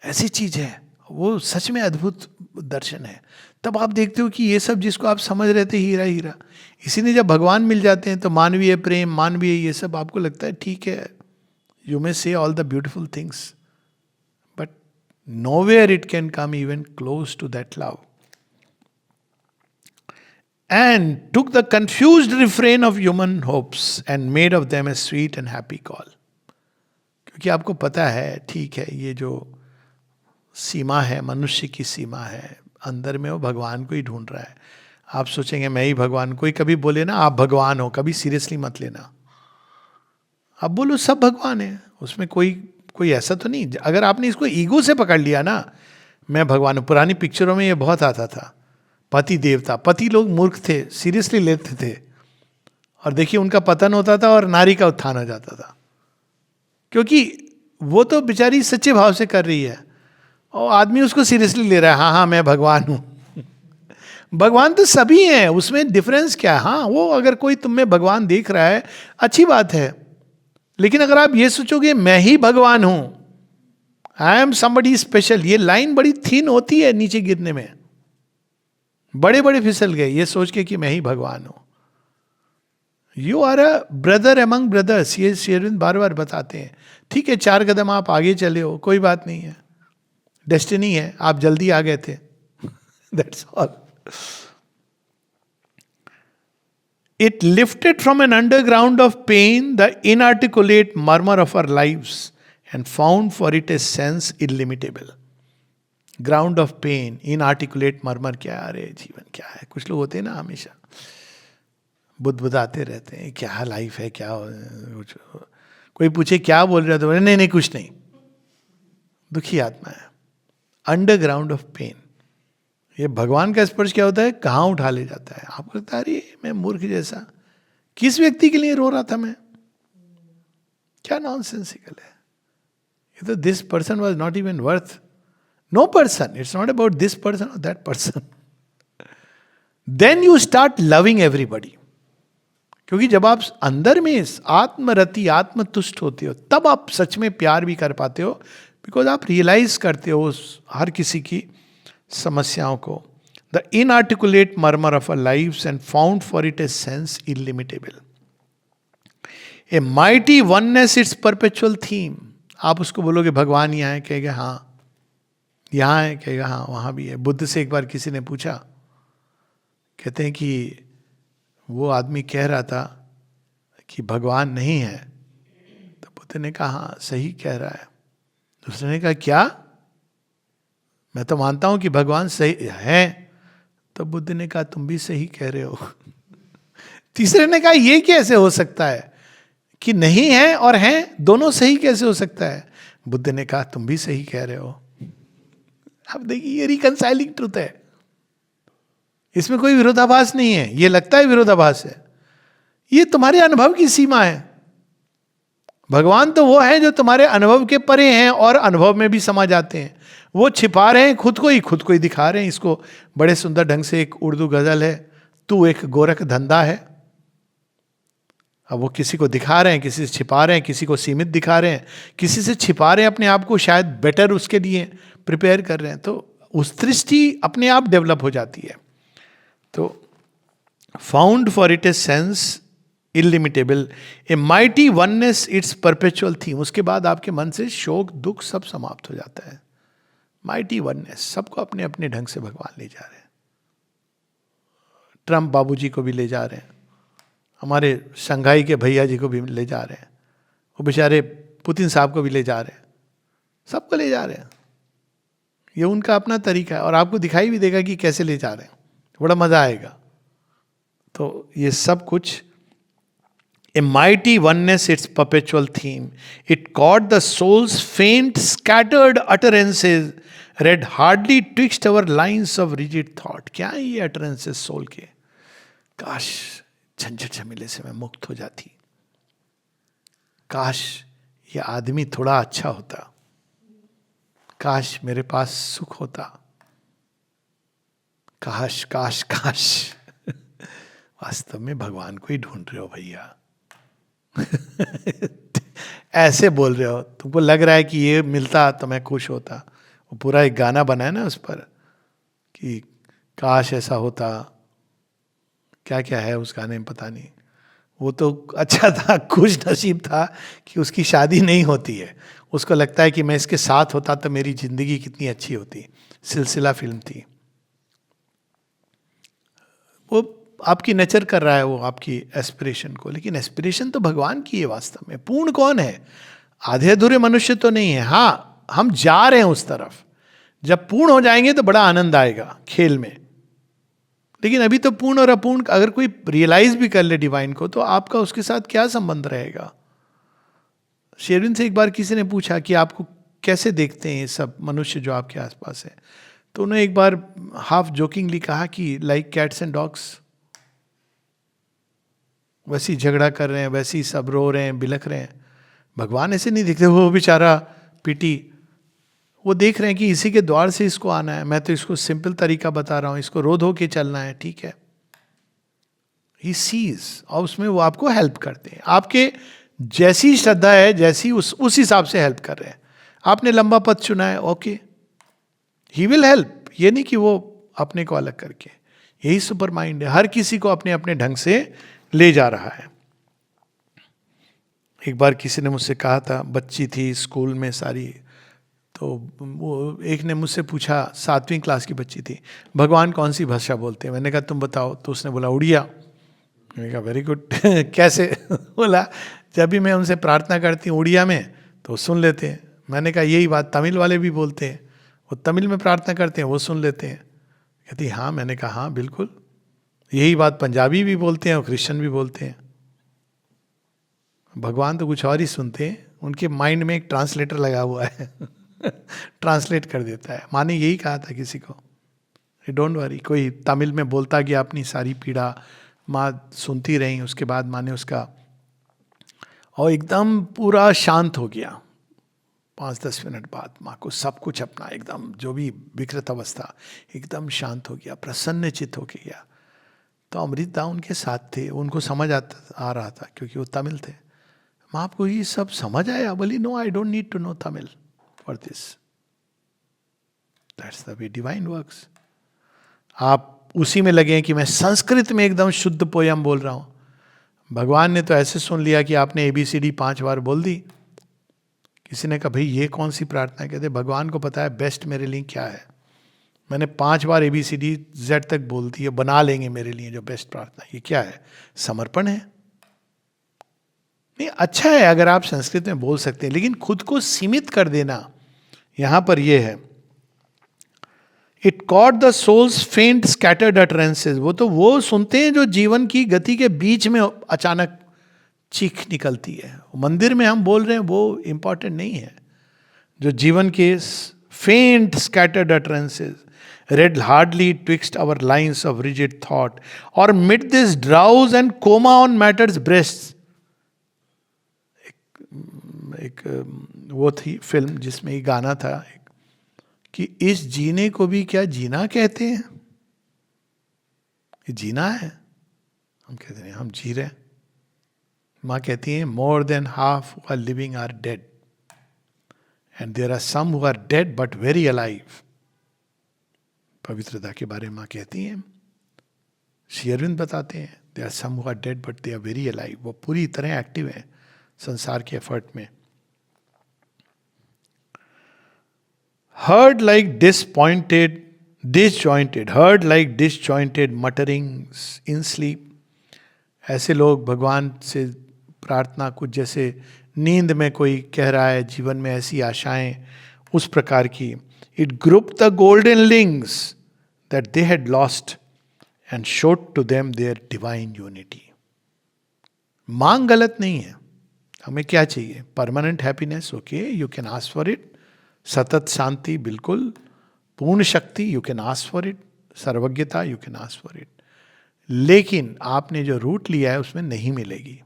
ऐसी चीज है, वो सच में अद्भुत दर्शन है। तब आप देखते हो कि ये सब जिसको आप समझ रहे थे हीरा हीरा, इसी ने जब भगवान मिल जाते हैं तो मानवीय प्रेम, मानवीय ये सब आपको लगता है ठीक है, you may say all the beautiful things, but nowhere it can come even close to that love. And took the confused refrain of human hopes and made of them a sweet and happy call. क्योंकि आपको पता है, ठीक है, ये जो सीमा है, मनुष्य की सीमा है, अंदर में वो भगवान को ही ढूंढ रहा है. आप सोचेंगे मैं ही भगवान, कोई कभी बोले ना आप भगवान हो, कभी सीरियसली मत लेना. आप बोलो सब भगवान है, उसमें कोई ऐसा तो नहीं. अगर आपने इसको ईगो से पकड़ लिया ना, मैं भगवान हूँ. पुरानी पिक्चरों में ये बहुत आता था, पति देवता. पति लोग मूर्ख थे, सीरियसली लेते थे, और देखिए उनका पतन होता था और नारी का उत्थान हो जाता था, क्योंकि वो तो बेचारी सच्चे भाव से कर रही है और आदमी उसको सीरियसली ले रहा है. हाँ हाँ मैं भगवान हूं. भगवान तो सभी हैं, उसमें डिफरेंस क्या है? हाँ, वो अगर कोई तुम में भगवान देख रहा है अच्छी बात है, लेकिन अगर आप ये सोचोगे मैं ही भगवान हूं, आई एम समबडी स्पेशल, ये लाइन बड़ी थीन होती है नीचे गिरने में. बड़े बड़े फिसल गए ये सोच के कि मैं ही भगवान हूं. You are a brother among brothers, ये श्री अरविंद बार बार बताते हैं. ठीक है, 4 कदम आप आगे चले हो, कोई बात नहीं है, डेस्टिनी है, आप जल्दी आ गए थे. That's all. It lifted from an underground of pain the inarticulate murmur of our lives and found for it a sense illimitable. Ground of pain, inarticulate murmur क्या है? अरे जीवन क्या है? कुछ लोग होते हैं ना हमेशा बुदबुदाते रहते हैं, क्या लाइफ है, क्या कुछ. कोई पूछे क्या बोल रहे हो तो नहीं नहीं कुछ नहीं. दुखी आत्मा है, अंडरग्राउंड ऑफ पेन. ये भगवान का स्पर्श क्या होता है? कहाँ उठा ले जाता है. आपको लगता है अरे मैं मूर्ख जैसा, किस व्यक्ति के लिए रो रहा था मैं, क्या नॉनसेंसिकल है ये तो. This person was not even worth. No person. It's not about this person or that person. Then you start loving everybody. क्योंकि जब आप अंदर में आत्मरति, आत्मतुष्ट होते हो, तब आप सच में प्यार भी कर पाते हो, बिकॉज आप रियलाइज करते हो उस हर किसी की समस्याओं को. The inarticulate murmur of our lives and found for it a sense illimitable. A mighty oneness its perpetual theme. आप उसको बोलोगे भगवान यहाँ है, कहेगा हाँ यहाँ है, कहेगा हाँ वहाँ भी है. बुद्ध से एक बार किसी ने पूछा, कहते हैं कि वो आदमी कह रहा था कि भगवान नहीं है, तो बुद्ध ने कहा हाँ सही कह रहा है. दूसरे ने कहा क्या? मैं तो मानता हूँ कि भगवान सही है. तो बुद्ध ने कहा तुम भी सही कह रहे हो. तीसरे ने कहा ये कैसे हो सकता है कि नहीं है और है, दोनों सही कैसे हो सकता है? बुद्ध ने कहा तुम भी सही कह रहे हो. अब देखिए ये रिकंसाइलिंग ट्रूथ है, इसमें कोई विरोधाभास नहीं है. ये लगता है विरोधाभास है, ये तुम्हारे अनुभव की सीमा है. भगवान तो वो है जो तुम्हारे अनुभव के परे हैं और अनुभव में भी समा जाते हैं. वो छिपा रहे हैं खुद को ही दिखा रहे हैं. इसको बड़े सुंदर ढंग से एक उर्दू गजल है, तू एक गोरख धंधा है. अब वो किसी को दिखा रहे हैं, किसी से छिपा रहे हैं, किसी को सीमित दिखा रहे हैं, किसी से छिपा रहे हैं अपने आप को, शायद बेटर उसके लिए प्रिपेयर कर रहे हैं. तो उस दृष्टि अपने आप डेवलप हो जाती है. तो found for it a sense illimitable, a mighty oneness its perpetual theme. उसके बाद आपके मन से शोक दुख सब समाप्त हो जाता है. माइटी वननेस, सबको अपने अपने ढंग से भगवान ले जा रहे हैं. ट्रम्प बाबूजी को भी ले जा रहे हैं, हमारे शंघाई के भैया जी को भी ले जा रहे हैं, वो बेचारे पुतिन साहब को भी ले जा रहे हैं, सबको ले जा रहे हैं. ये उनका अपना तरीका है और आपको दिखाई भी देगा कि कैसे ले जा रहे हैं, बड़ा मजा आएगा. तो ये सब कुछ a mighty oneness its perpetual theme. It caught the soul's faint scattered utterances, read hardly twixt our lines of rigid thought. क्या है ये अटरेंसेज सोल के? काश झंझट झमेले से मैं मुक्त हो जाती, काश ये आदमी थोड़ा अच्छा होता, काश मेरे पास सुख होता, काश काश काश. वास्तव में भगवान को ही ढूंढ रहे हो भैया। ऐसे बोल रहे हो, तुमको लग रहा है कि ये मिलता तो मैं खुश होता। वो पूरा एक गाना बना है ना उस पर कि काश ऐसा होता, क्या क्या है उस गाने में पता नहीं। वो तो अच्छा था, खुश नसीब था कि उसकी शादी नहीं होती है। उसको लगता है कि मैं इसके साथ होता तो मेरी जिंदगी कितनी अच्छी होती। सिलसिला फिल्म थी वो। आपकी नचर कर रहा है वो आपकी एस्पिरेशन को, लेकिन एस्पिरेशन तो भगवान की है वास्तव में। पूर्ण कौन है? आधे अधूरे मनुष्य तो नहीं है। हाँ, हम जा रहे हैं उस तरफ। जब पूर्ण हो जाएंगे तो बड़ा आनंद आएगा खेल में। लेकिन अभी तो पूर्ण और अपूर्ण, अगर कोई रियलाइज भी कर ले डिवाइन को, तो आपका उसके साथ क्या संबंध रहेगा? शेरविन से एक बार किसी ने पूछा कि आपको कैसे देखते हैं ये सब मनुष्य जो आपके आसपास है, तो उन्होंने एक बार हाफ जोकिंगली कहा कि लाइक कैट्स एंड डॉग्स। वैसे ही झगड़ा कर रहे हैं, वैसे ही सब रो रहे हैं, बिलख रहे हैं। भगवान ऐसे नहीं दिखते, वो बेचारा पीटी। वो देख रहे हैं कि इसी के द्वार से इसको आना है, मैं तो इसको सिंपल तरीका बता रहा हूं, इसको रो धो के चलना है, ठीक है। ही सीज, और उसमें वो आपको हेल्प करते हैं। आपके जैसी श्रद्धा है, जैसी उस हिसाब से हेल्प कर रहे हैं। आपने लंबा पथ चुना है, ओके, ही विल हेल्प। ये नहीं कि वो अपने को अलग करके। यही सुपर माइंड है, हर किसी को अपने अपने ढंग से ले जा रहा है। एक बार किसी ने मुझसे कहा था, बच्ची थी स्कूल में सारी, तो वो एक ने मुझसे पूछा, 7वीं क्लास की बच्ची थी, भगवान कौन सी भाषा बोलते हैं? मैंने कहा तुम बताओ। तो उसने बोला उड़िया। मैंने कहा वेरी गुड। कैसे? बोला जब भी मैं उनसे प्रार्थना करती हूँ उड़िया में तो सुन लेते हैं। मैंने कहा यही बात तमिल वाले भी बोलते हैं, वो तमिल में प्रार्थना करते हैं, वो सुन लेते हैं। कहती हाँ। मैंने कहा हाँ बिल्कुल, यही बात पंजाबी भी बोलते हैं और क्रिश्चियन भी बोलते हैं। भगवान तो कुछ और ही सुनते हैं, उनके माइंड में एक ट्रांसलेटर लगा हुआ है। ट्रांसलेट कर देता है। माँ ने यही कहा था किसी को, डोंट वरी। कोई तमिल में बोलता गया अपनी सारी पीड़ा, माँ सुनती रही। उसके बाद माँ ने उसका, और एकदम पूरा शांत हो गया। 5-10 मिनट बाद माँ को सब कुछ अपना एकदम जो भी विकृत अवस्था, एकदम शांत हो गया, प्रसन्न चित्त हो गया। तो अमृता उनके साथ थे, उनको समझ आ रहा था क्योंकि वो तमिल थे। माँ आपको ये सब समझ आया? बोली no, I don't need to know Tamil for this, that's the way divine works. आप उसी में लगे हैं कि मैं संस्कृत में एकदम शुद्ध पोयम बोल रहा हूं। भगवान ने तो ऐसे सुन लिया कि आपने ABCD 5 बार बोल दी। किसी ने कहा भाई ये कौन सी प्रार्थना? कहते भगवान को पता है बेस्ट मेरे लिए क्या है। मैंने 5 बार ABCD Z तक बोल दी है, बना लेंगे मेरे लिए जो बेस्ट प्रार्थना। ये क्या है? समर्पण है। नहीं, अच्छा है अगर आप संस्कृत में बोल सकते हैं, लेकिन खुद को सीमित कर देना यहां पर यह है। It caught the soul's faint scattered utterances. वो सुनते हैं जो जीवन की गति के बीच में अचानक चीख निकलती है। मंदिर में हम बोल रहे हैं वो इंपॉर्टेंट नहीं है। जो जीवन के फेंट scattered utterances read hardly twixt our lines of rigid thought, or mid this drowse and coma on matter's breasts. एक वो थी फिल्म जिसमें ये गाना था कि इस जीने को भी क्या जीना कहते हैं? ये जीना है? हम कहते हैं हम जी रहे हैं। माँ कहती हैं more than half who are living are dead, and there are some who are dead but very alive. पवित्रता के बारे में माँ कहती हैं। श्री अरविंद बताते हैं they are some who are dead but they are very alive. वो पूरी तरह एक्टिव है संसार के एफर्ट में। Heard like disjointed, heard like disjointed mutterings in sleep. ऐसे लोग भगवान से प्रार्थना कुछ जैसे नींद में कोई कह रहा है, जीवन में ऐसी आशाएं, उस प्रकार की। It grouped the golden links that they had lost and showed to them their divine unity. मांग गलत नहीं है। हमें क्या चाहिए? Permanent happiness, okay, you can ask for it. सतत शांति, बिल्कुल। पूर्ण शक्ति, you can ask for it. सर्वज्ञता, you can ask for it. लेकिन आपने जो रूट लिया है उसमें नहीं मिलेगी।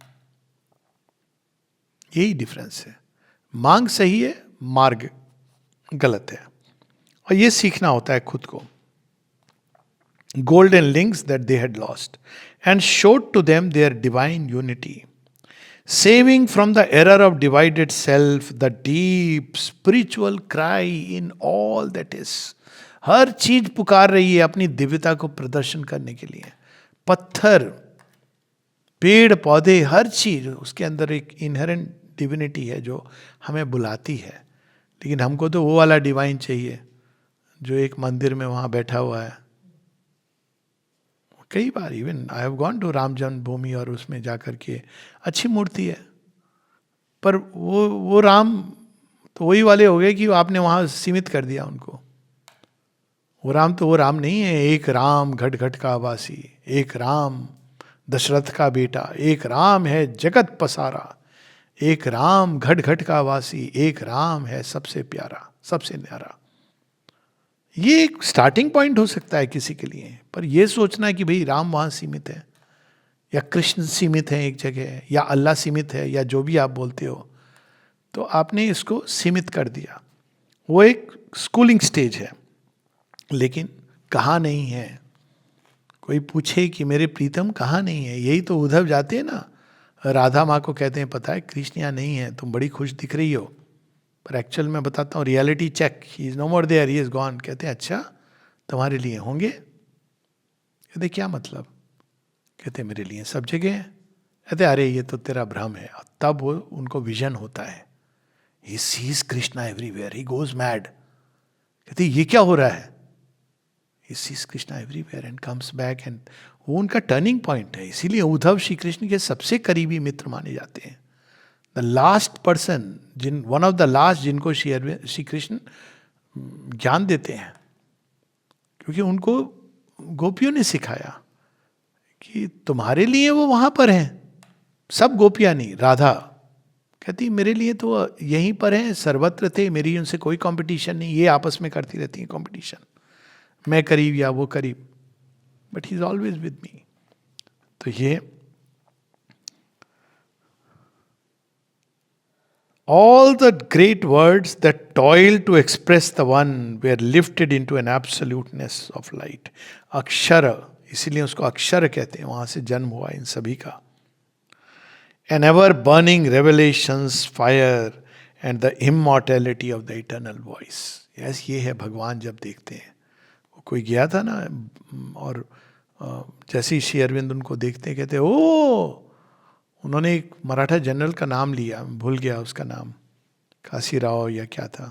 यही डिफरेंस है। मांग सही है, मार्ग गलत है। और ये सीखना होता है खुद को। golden links that they had lost, and showed to them their divine unity, saving from the error of divided self the deep spiritual cry in all that is. हर चीज पुकार रही है अपनी दिव्यता को प्रदर्शन करने के लिए. पत्थर, पेड़ पौधे, हर चीज उसके अंदर एक इनहेरेंट डिविनिटी है जो हमें बुलाती है. लेकिन हमको तो वो वाला डिवाइन चाहिए जो एक मंदिर में वहां बैठा हुआ है. कई बार even I have gone to Ram Janmabhoomi और उसमें जाकर के अच्छी मूर्ति है, पर वो राम तो वही वाले हो गए कि आपने वहां सीमित कर दिया उनको. वो राम नहीं है. एक राम घट घट का वासी, एक राम दशरथ का बेटा, एक राम है जगत पसारा, एक राम घट घट का वासी, एक राम है सबसे प्यारा, सबसे न्यारा. ये एक स्टार्टिंग पॉइंट हो सकता है किसी के लिए, पर यह सोचना है कि भाई राम वहां सीमित है, या कृष्ण सीमित है एक जगह, या अल्लाह सीमित है, या जो भी आप बोलते हो, तो आपने इसको सीमित कर दिया. वो एक स्कूलिंग स्टेज है. लेकिन कहाँ नहीं है. कोई पूछे कि मेरे प्रीतम कहाँ नहीं है, यही तो उद्धव जाते हैं ना, राधा माँ को कहते हैं पता है कृष्ण यहाँ नहीं है, तुम बड़ी खुश दिख रही हो, पर एक्चुअल में बताता हूँ reality check, he is no more there, he is gone. कहते हैं अच्छा तुम्हारे लिए होंगे. कहते क्या मतलब. कहते मेरे लिए सब जगह है. कहते अरे ये तो तेरा भ्रम है. तब वो उनको विजन होता है, he sees Krishna everywhere, he goes mad. कहते ये क्या हो रहा है. He sees Krishna everywhere and comes back. And वो उनका टर्निंग पॉइंट है. इसीलिए उद्धव श्री कृष्ण के सबसे करीबी मित्र माने जाते हैं. The last person, one of the last जिनको श्री कृष्ण ज्ञान देते हैं, क्योंकि उनको गोपियों ने सिखाया कि तुम्हारे लिए वो वहां पर हैं. सब गोपियां नहीं, राधा कहती मेरे लिए तो यहीं पर हैं, सर्वत्र थे, मेरी उनसे कोई कंपटीशन नहीं. ये आपस में करती रहती हैं कंपटीशन, मैं करीब या वो करीब, but he is always with me. तो ये all the great words that toil to express the one were lifted into an absoluteness of light. अक्षर, इसीलिए उसको अक्षर कहते हैं, वहां से जन्म हुआ इन सभी का. An ever burning revelations fire and the immortality of the eternal voice. Yes, ये है भगवान. जब देखते हैं, वो कोई गया था ना, और जैसे ही श्री अरविंद उनको देखते हैं कहते ओ, उन्होंने एक मराठा जनरल का नाम लिया, भूल गया उसका नाम, काशी राव या क्या था.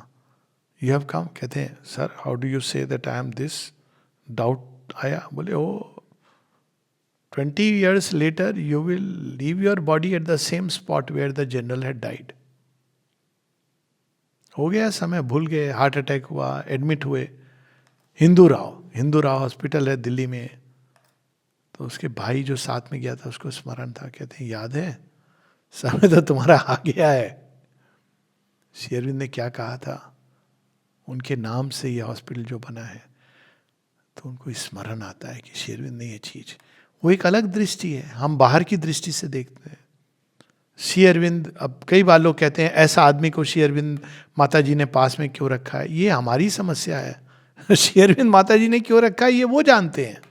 You have come. कहते हैं sir how do you say that I am this. Doubt आया. बोले ओ 20 years later you will leave your body at the same spot where the general had died. हो गया समय, भूल गए. हार्ट अटैक हुआ, एडमिट हुए. हिंदू राव हॉस्पिटल है दिल्ली में. तो उसके भाई जो साथ में गया था उसको स्मरण था. कहते हैं याद है, समय तो तुम्हारा आ गया है. श्री अरविंद ने क्या कहा था, उनके नाम से ये हॉस्पिटल जो बना है, तो उनको स्मरण आता है कि श्री अरविंद ने ये चीज. वो एक अलग दृष्टि है, हम बाहर की दृष्टि से देखते हैं. श्री अरविंद, अब कई बार लोग कहते हैं ऐसा आदमी को श्री अरविंद माता जी ने पास में क्यों रखा है. ये हमारी समस्या है. श्री अरविंद माता जी ने क्यों रखा है ये वो जानते हैं.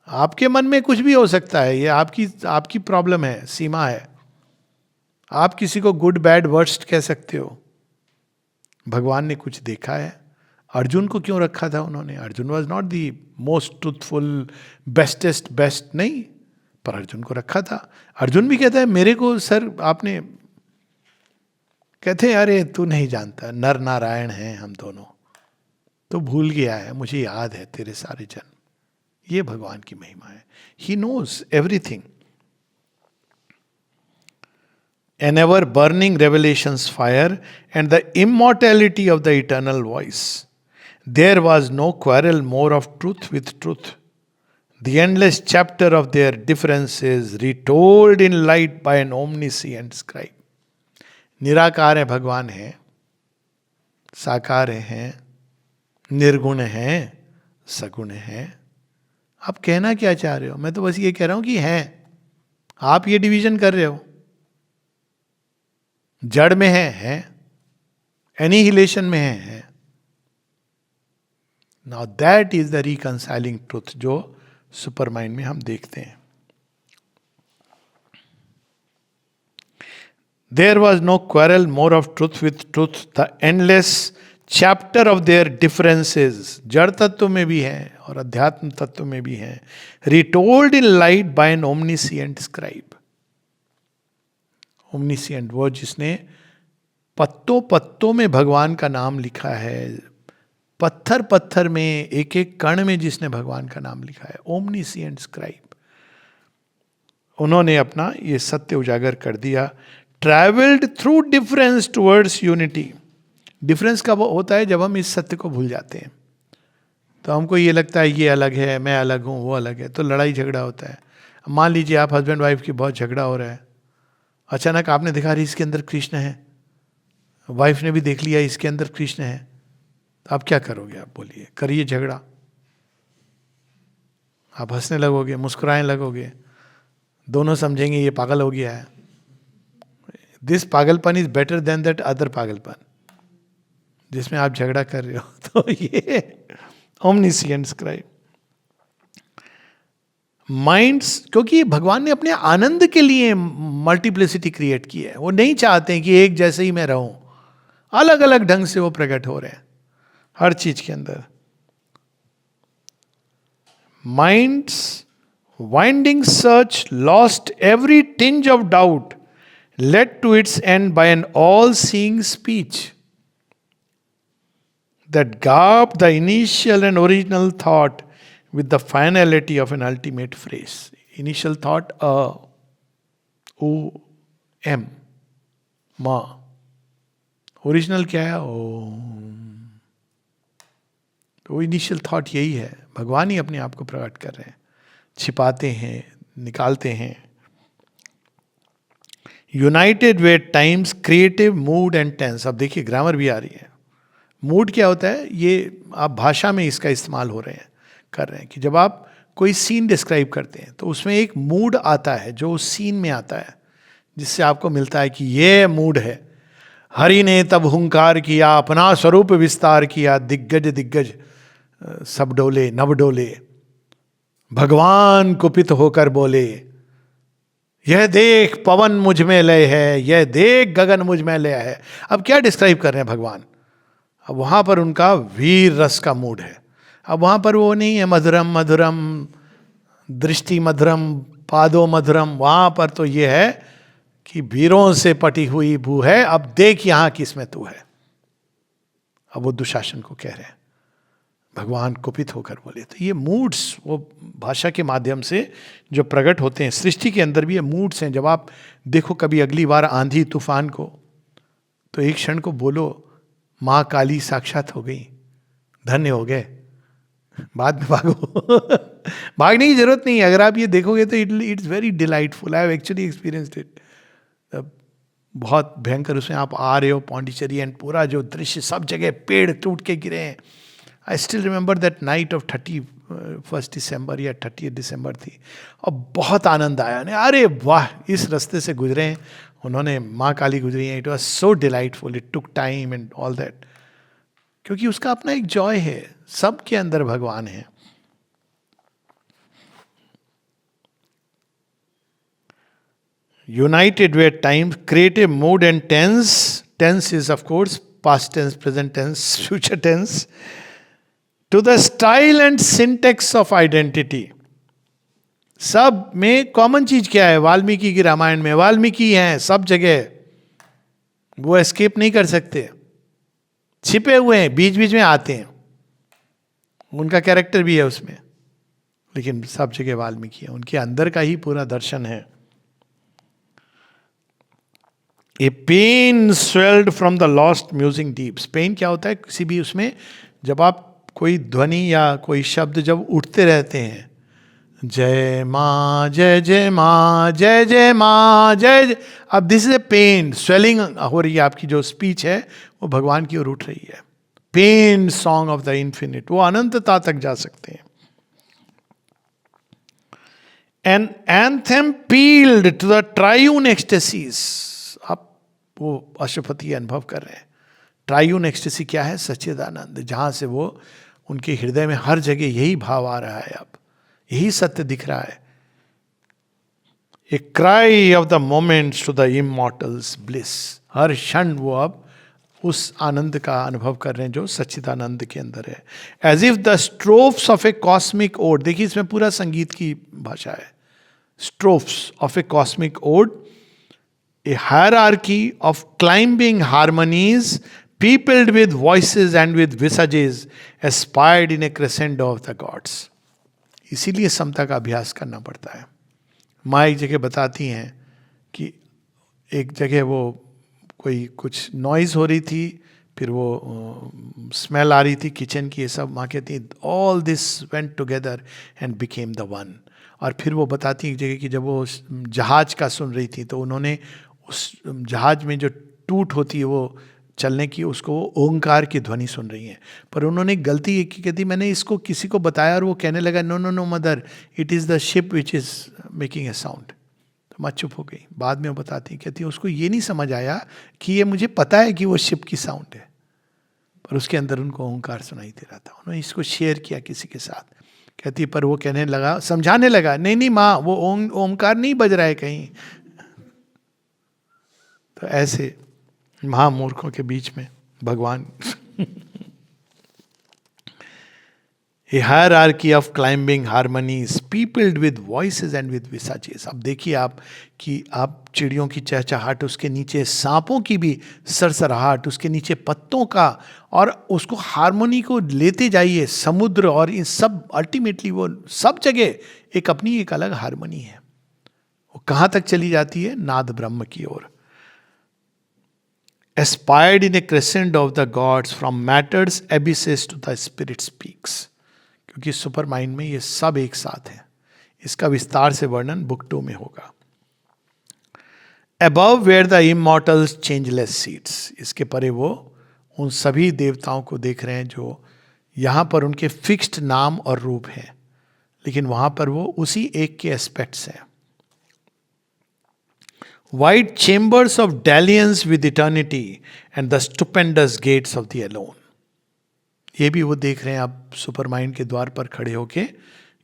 आपके मन में कुछ भी हो सकता है, ये आपकी प्रॉब्लम है, सीमा है. आप किसी को गुड बैड वर्स्ट कह सकते हो. भगवान ने कुछ देखा है. अर्जुन को क्यों रखा था उन्होंने. Arjun was not the most truthful bestest best, नहीं, पर अर्जुन को रखा था. अर्जुन भी कहता है मेरे को सर आपने, कहते हैं अरे तू नहीं जानता, नर नारायण हैं हम दोनों, तो भूल गया है, मुझे याद है तेरे सारे जन्म. ये भगवान की महिमा है. He knows everything. An ever burning revelation's fire and the immortality of the eternal voice. There was no quarrel more of truth with truth. The endless chapter of their differences retold in light by an omniscient scribe. निराकार है भगवान है, साकार हैं, निर्गुण हैं, सगुण हैं. आप कहना क्या चाह रहे हो. मैं तो बस ये कह रहा हूं कि हैं. आप ये डिवीजन कर रहे हो. जड़ में है, एनिहिलेशन में है. Now that is the reconciling truth जो सुपर माइंड में हम देखते हैं. There was no quarrel more of truth with truth. The endless chapter of their differences. जड़ तत्व में भी है और अध्यात्म तत्व में भी है. Retold in light by an omniscient scribe. Omniscient वो जिसने पत्तों पत्तों में भगवान का नाम लिखा है. पत्थर पत्थर में एक एक कण में जिसने भगवान का नाम लिखा है. Omniscient scribe. उन्होंने अपना ये सत्य उजागर कर दिया. Travelled through difference towards unity. Difference कब होता है? जब हम इस सत्य को भूल जाते हैं. तो हमको ये लगता है ये अलग है, मैं अलग हूँ, वो अलग है, तो लड़ाई झगड़ा होता है. मान लीजिए आप हस्बैंड वाइफ की बहुत झगड़ा हो रहा है, अचानक आपने देखा रही इसके अंदर कृष्ण है, वाइफ ने भी देख लिया इसके अंदर कृष्ण है, तो आप क्या करोगे? आप बोलिए, करिए झगड़ा. आप हंसने लगोगे, मुस्कुराने लगोगे, दोनों समझेंगे ये पागल हो गया है. दिस पागलपन is better than that other पागलपन जिसमें आप झगड़ा कर रहे हो. तो ये ओमनिसिएंट स्क्राइब. माइंड्स, क्योंकि भगवान ने अपने आनंद के लिए मल्टीप्लिसिटी क्रिएट की है. वो नहीं चाहते कि एक जैसे ही मैं रहूं, अलग अलग ढंग से वो प्रकट हो रहे हैं हर चीज के अंदर. Minds winding search lost every tinge of doubt, led to its end by an all-seeing speech that garbed the initial and original thought with the finality of an ultimate phrase. Initial thought, O-M, Ma. Original क्या है? ओम. तो initial thought यही है. भगवान ही अपने आप को प्रकट कर रहे हैं, छिपाते हैं, निकालते हैं. United way times creative mood and tense. अब देखिए ग्रामर भी आ रही है. मूड क्या होता है? ये आप भाषा में इसका इस्तेमाल हो रहे हैं, कर रहे हैं कि जब आप कोई सीन डिस्क्राइब करते हैं तो उसमें एक मूड आता है जो उस सीन में आता है, जिससे आपको मिलता है कि ये मूड है. हरि ने तब हुंकार किया, अपना स्वरूप विस्तार किया, दिग्गज दिग्गज सब डोले नव डोले, भगवान कुपित होकर बोले, यह देख पवन मुझ में लय है, यह देख गगन मुझ में लय है. अब क्या डिस्क्राइब कर रहे हैं भगवान? अब वहां पर उनका वीर रस का मूड है. अब वहां पर वो नहीं है मधुरम मधुरम दृष्टि मधुरम पादो मधुरम. वहां पर तो ये है कि वीरों से पटी हुई भू है, अब देख यहां किसमें तू है. अब वो दुशासन को कह रहे हैं, भगवान कुपित होकर बोले. तो ये मूड्स वो भाषा के माध्यम से जो प्रकट होते हैं. सृष्टि के अंदर भी ये मूड्स हैं. जब आप देखो कभी अगली बार आंधी तूफान को, तो एक क्षण को बोलो माँ काली साक्षात हो गई, धन्य हो गए, बाद में भागो. भागने की जरूरत नहीं है. अगर आप ये देखोगे तो it's very delightful. I have actually experienced it. बहुत भयंकर उसमें आप आ रहे हो पौंडीचेरी, एंड पूरा जो दृश्य, सब जगह पेड़ टूट के गिरे हैं. I still remember that night of 31 दिसंबर या 30 दिसंबर थी, और बहुत आनंद आया. ने अरे वाह, इस रास्ते से गुजरे हैं उन्होंने, माँ काली गुजरी हैं. It was so delightful. It took time and all that, क्योंकि उसका अपना एक जॉय है. सबके अंदर भगवान है. United way time creative mood and tense. Tense is of course past tense, present tense, future tense. To the style and syntax of identity. सब में कॉमन चीज क्या है? वाल्मीकि की रामायण में वाल्मीकि हैं सब जगह, वो एस्केप नहीं कर सकते, छिपे हुए हैं, बीच बीच में आते हैं. उनका कैरेक्टर भी है उसमें, लेकिन सब जगह वाल्मीकि है. उनके अंदर का ही पूरा दर्शन है. A pain swelled from the lost musing deeps. Pain क्या होता है? किसी भी उसमें जब आप कोई ध्वनि या कोई शब्द जब उठते रहते हैं, जय माँ जय जय माँ जय जय माँ जय जय, अब this is a paean, swelling हो रही है. आपकी जो स्पीच है वो भगवान की ओर उठ रही है. Paean song of the infinite. वो अनंतता तक जा सकते हैं. An anthem pealed to the triune ecstasies. आप वो अशुपति अनुभव कर रहे हैं. ट्रायून एक्सटेसी क्या है? सच्चिदानंद, जहां से वो उनके हृदय में हर जगह यही भाव आ रहा है, अब यही सत्य दिख रहा है। A cry of the moment's to the immortal's bliss, हर क्षण वो अब उस आनंद का अनुभव कर रहे हैं जो सच्चिदानंद के अंदर है। As if the strophes of a cosmic ode, देखिए इसमें पूरा संगीत की भाषा है। Strophes of a cosmic ode, a hierarchy of climbing harmonies peopled with voices and with visages aspired in a crescendo of the gods. इसीलिए समता का अभ्यास करना पड़ता है। माँ एक जगह बताती हैं कि एक जगह वो कोई कुछ नॉइज हो रही थी, फिर वो स्मेल आ रही थी किचन की, ये सब। माँ कहती है all this went together and became the one. और फिर वो बताती एक जगह कि जब वो जहाज का सुन रही थी तो उन्होंने उस जहाज में जो टूट होती है वो चलने की, उसको वो ओंकार की ध्वनि सुन रही हैं। पर उन्होंने गलती ये की, कहती मैंने इसको किसी को बताया और वो कहने लगा no no no mother, it is the ship which is making a sound. तो माँ चुप हो गई। बाद में वो बताती, कहती उसको ये नहीं समझ आया कि ये मुझे पता है कि वो शिप की साउंड है, पर उसके अंदर उनको ओंकार सुनाई दे रहा था। उन्होंने इसको शेयर किया किसी के साथ। कहती पर वो कहने लगा, समझाने लगा, नहीं नहीं माँ, वो ओंकार नहीं बज रहा है कहीं। तो ऐसे महामूर्खों के बीच में भगवान A hierarchy of climbing harmonies peopled with voices and with visages. अब देखिए आप कि आप चिड़ियों की चहचहाहट, उसके नीचे सांपों की भी सरसराहट, उसके नीचे पत्तों का, और उसको हारमोनी को लेते जाइए, समुद्र और इन सब, अल्टीमेटली वो सब जगह एक अपनी एक अलग हारमोनी है। वो कहाँ तक चली जाती है? नाद ब्रह्म की ओर। Aspired in a crescent of the gods from matter's abysses to the spirit's peaks. क्योंकि सुपर माइंड में ये सब एक साथ है। इसका विस्तार से वर्णन बुक 2 में होगा। Above where the immortals changeless seats, इसके परे वो उन सभी देवताओं को देख रहे हैं जो यहाँ पर उनके फिक्स्ड नाम और रूप हैं, लेकिन वहाँ पर वो उसी एक के एस्पेक्ट्स हैं। Wide chambers of dalliance with eternity and the stupendous gates of the alone. ये भी वो देख रहे हैं अब सुपर माइंड के द्वार पर खड़े होके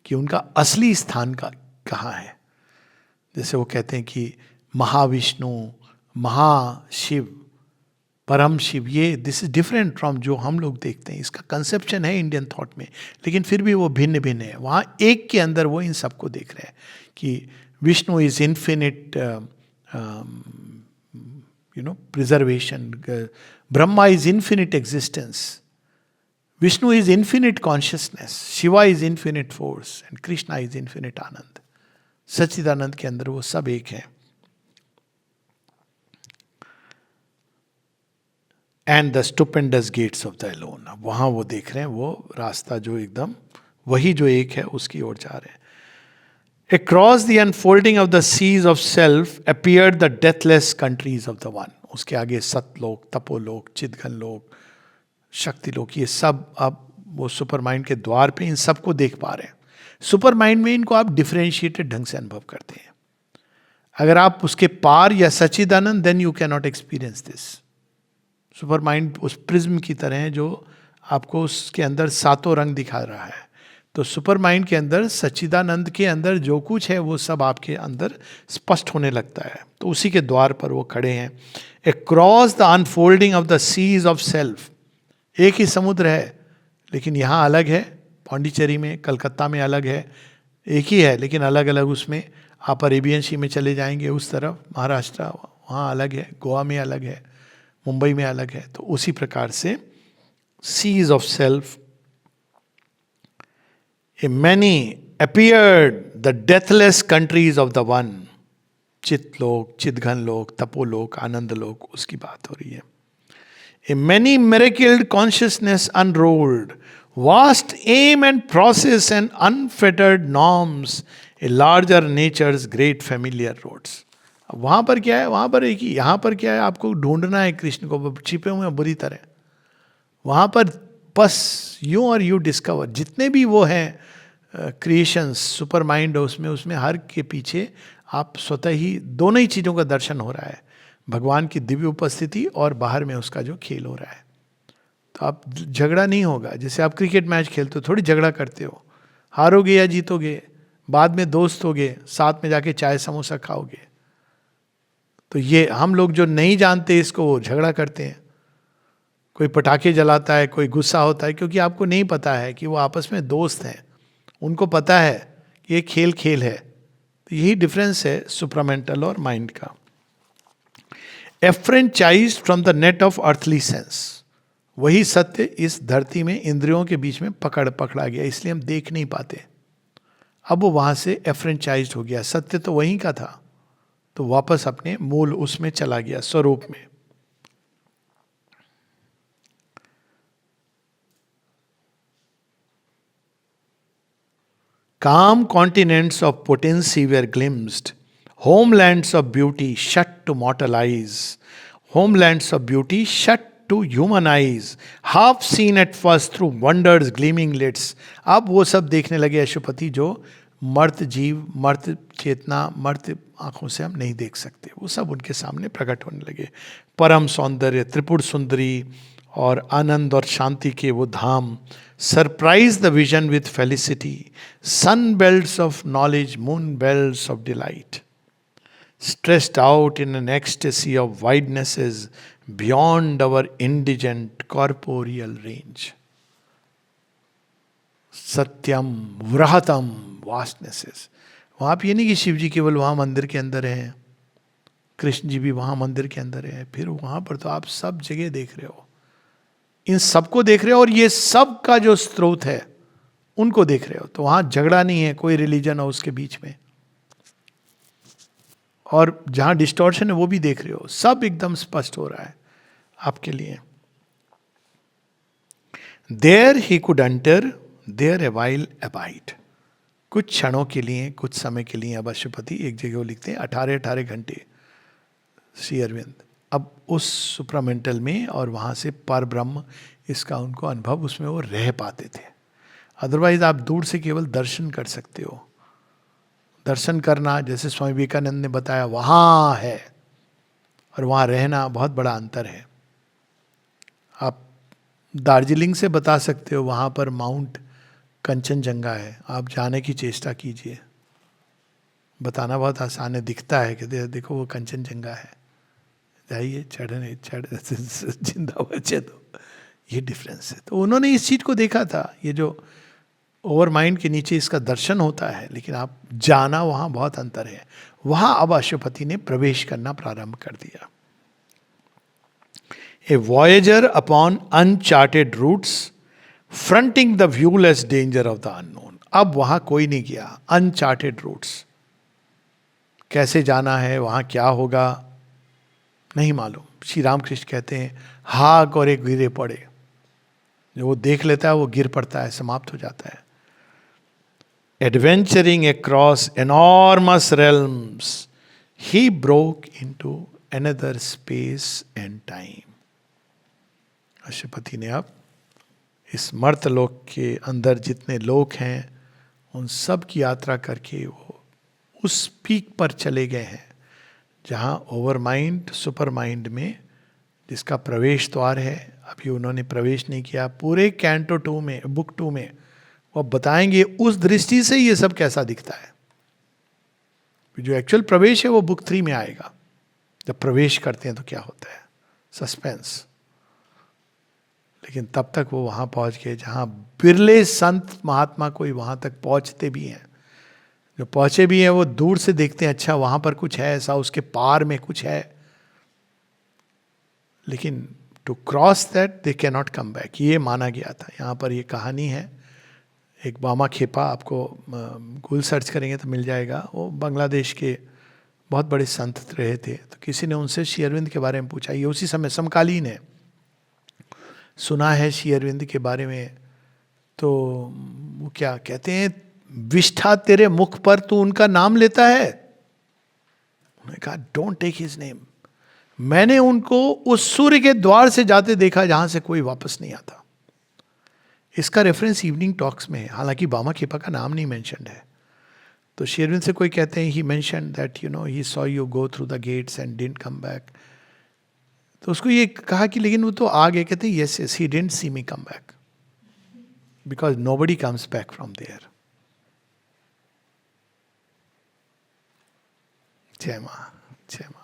कि उनका असली स्थान का कहाँ है। जैसे वो कहते हैं कि महाविष्णु, महाशिव, परम शिव, ये दिस इज डिफरेंट फ्रॉम जो हम लोग देखते हैं। इसका कंसेप्शन है इंडियन थॉट में, लेकिन फिर भी वो भिन्न भिन्न है। वहाँ एक के अंदर वो इन सबको देख रहे हैं कि Vishnu is infinite preservation. Brahma is infinite existence. Vishnu is infinite consciousness. Shiva is infinite force. And Krishna is infinite Anand. सच्चिदानंद के अंदर वो सब एक है। And the stupendous gates of the alone. अब वहाँ वो देख रहे हैं वो रास्ता जो एकदम वही जो एक है उसकी ओर जा रहे हैं। Across the unfolding of the seas of self appeared the deathless countries of the one. उसके आगे सतलोक, तपोलोक, चिदघनलोक, शक्तिलोक, ये सब अब वो सुपर माइंड के द्वार पे इन सबको देख पा रहे हैं। सुपर माइंड में इनको आप डिफरेंशिएटेड ढंग से अनुभव करते हैं। अगर आप उसके पार या सच्चिदानंद, then you can not experience this. Supermind उस प्रिज्म की तरह है जो आपको उसके अंदर सातों रंग दिखा रहा है। तो सुपर माइंड के अंदर, सच्चिदानंद के अंदर जो कुछ है वो सब आपके अंदर स्पष्ट होने लगता है। तो उसी के द्वार पर वो खड़े हैं। Across the unfolding of the seas of self, एक ही समुद्र है लेकिन यहाँ अलग है, पौंडीचेरी में, कलकत्ता में अलग है, एक ही है लेकिन अलग अलग उसमें। आप अरेबियन सी में चले जाएंगे उस तरफ, महाराष्ट्र, वहाँ अलग है, गोवा में अलग है, मुंबई में अलग है। तो उसी प्रकार से seas of self, many appeared the deathless countries of the one. चितलोक, चिदघनलोक, तपोलोक, आनंदलोक, उसकी बात हो रही है। A many miracled consciousness unrolled, vast aim and process and unfettered norms, a larger nature's great familiar roads. अब वहाँ पर क्या है? वहाँ पर एक ही, यहाँ पर क्या है? आपको ढूंढना है कृष्ण को, छिपे हुए हैं बुरी तरह। वहाँ पर बस यूं और यू डिस्कवर, जितने भी वो हैं क्रिएशंस, सुपर माइंड उसमें हर के पीछे आप स्वतः ही दोनों ही चीज़ों का दर्शन हो रहा है, भगवान की दिव्य उपस्थिति और बाहर में उसका जो खेल हो रहा है। तो आप झगड़ा नहीं होगा। जैसे आप क्रिकेट मैच खेलते हो, थोड़ी झगड़ा करते हो, हारोगे या जीतोगे, बाद में दोस्त होगे, साथ में जाके चाय समोसा खाओगे। तो ये हम लोग जो नहीं जानते इसको, वो झगड़ा करते हैं। कोई पटाखे जलाता है, कोई गुस्सा होता है, क्योंकि आपको नहीं पता है कि वो आपस में दोस्त हैं। उनको पता है कि ये खेल खेल है। तो यही डिफरेंस है सुप्रामेंटल और माइंड का। Enfranchised from the net of earthly sense, वही सत्य इस धरती में इंद्रियों के बीच में पकड़ा गया, इसलिए हम देख नहीं पाते। अब वो वहां से एफ्रेंचाइज्ड हो गया, सत्य तो वहीं का था, तो वापस अपने मूल उसमें चला गया, स्वरूप में। Calm continents of potency were glimpsed, homelands of beauty shut to mortal eyes, homelands of beauty shut to human eyes, half seen at first through wonders gleaming lids. अब वो सब देखने लगे अशुपति जो मर्त जीव, मर्त चेतना, मर्त आंखों से हम नहीं देख सकते, वो सब उनके सामने प्रकट होने लगे। परम सौंदर्य, त्रिपुर सुंदरी और आनंद और शांति के वो धाम, surprised the vision with felicity, sun belts of knowledge, moon belts of delight, stretched out in an ecstasy of widenesses beyond our indigent corporeal range. सत्यम वृहतम वास्टनेसेस। वहां पे ये नहीं कि शिव जी केवल वहां मंदिर के अंदर हैं, कृष्ण जी भी वहां मंदिर के अंदर हैं, फिर वहां पर तो आप सब जगह देख रहे हो, इन सबको देख रहे हो, और ये सब का जो स्रोत है उनको देख रहे हो। तो वहां झगड़ा नहीं है, कोई रिलीजन हो उसके बीच में, और जहां डिस्टॉर्शन है वो भी देख रहे हो, सब एकदम स्पष्ट हो रहा है आपके लिए। There he could enter, there a while abide. कुछ क्षणों के लिए, कुछ समय के लिए, अब अशुपति एक जगह वो लिखते हैं 18 घंटे श्री अरविंद, अब उस सुप्रामेंटल में, और वहाँ से पर ब्रह्म इसका उनको अनुभव, उसमें वो रह पाते थे। अदरवाइज आप दूर से केवल दर्शन कर सकते हो। दर्शन करना, जैसे स्वामी विवेकानंद ने बताया, वहाँ है, और वहाँ रहना बहुत बड़ा अंतर है। आप दार्जिलिंग से बता सकते हो वहाँ पर माउंट कंचनजंगा है, आप जाने की चेष्टा कीजिए। बताना बहुत आसान है, दिखता है कि देखो वो कंचनजंगा है, जाइए, चढ़ जिंदा बचे। तो ये डिफरेंस है। तो उन्होंने इस चीज को देखा था, ये जो ओवर माइंड के नीचे इसका दर्शन होता है, लेकिन आप जाना, वहां बहुत अंतर है। वहां अब अशुपति ने प्रवेश करना प्रारंभ कर दिया। A voyager upon uncharted routes, fronting the viewless danger of the unknown. अब वहां कोई नहीं गया, अनचार्टेड रूट्स, कैसे जाना है, वहां क्या होगा नहीं मालूम। श्री रामकृष्ण कहते हैं, हाक और एक गिरे पड़े, जो वो देख लेता है वो गिर पड़ता है, समाप्त हो जाता है। Adventuring across enormous realms, he broke into another space and time. अशुपति ने अब इस मर्त लोक के अंदर जितने लोक हैं, उन सब की यात्रा करके वो उस पीक पर चले गए हैं, जहाँ ओवर माइंड सुपर माइंड में जिसका प्रवेश द्वार है, अभी उन्होंने प्रवेश नहीं किया। पूरे कैंटो 2 में, बुक 2 में वो बताएंगे उस दृष्टि से ये सब कैसा दिखता है। जो एक्चुअल प्रवेश है वो बुक 3 में आएगा, जब प्रवेश करते हैं तो क्या होता है, सस्पेंस। लेकिन तब तक वो वहाँ पहुँच गए जहाँ बिरले संत महात्मा कोई वहाँ तक पहुँचते भी हैं। जो पहुँचे भी हैं वो दूर से देखते हैं, अच्छा वहाँ पर कुछ है ऐसा, उसके पार में कुछ है, लेकिन to cross that they can not come back, ये माना गया था। यहाँ पर ये कहानी है, एक बामा खेपा, आपको गूगल सर्च करेंगे तो मिल जाएगा। वो बांग्लादेश के बहुत बड़े संत रहे थे, तो किसी ने उनसे श्री अरविंद के बारे में पूछा, ये उसी समय समकालीन है, सुना है श्री अरविंद के बारे में, तो वो क्या कहते हैं, विष्ठा तेरे मुख पर तू उनका नाम लेता है। उन्होंने कहा डोंट टेक हिज नेम। मैंने उनको उस सूर्य के द्वार से जाते देखा जहां से कोई वापस नहीं आता। इसका रेफरेंस इवनिंग टॉक्स में है, हालांकि बामा खेपा का नाम नहीं मेंशन्ड है। तो शेरविन से कोई कहते हैं he mentioned that you know he saw you go through the gates and didn't come back. तो उसको ये कहा कि लेकिन वो तो आ गए, कहते yes yes he didn't see me come back because nobody comes back from there. जय मां, जय मां।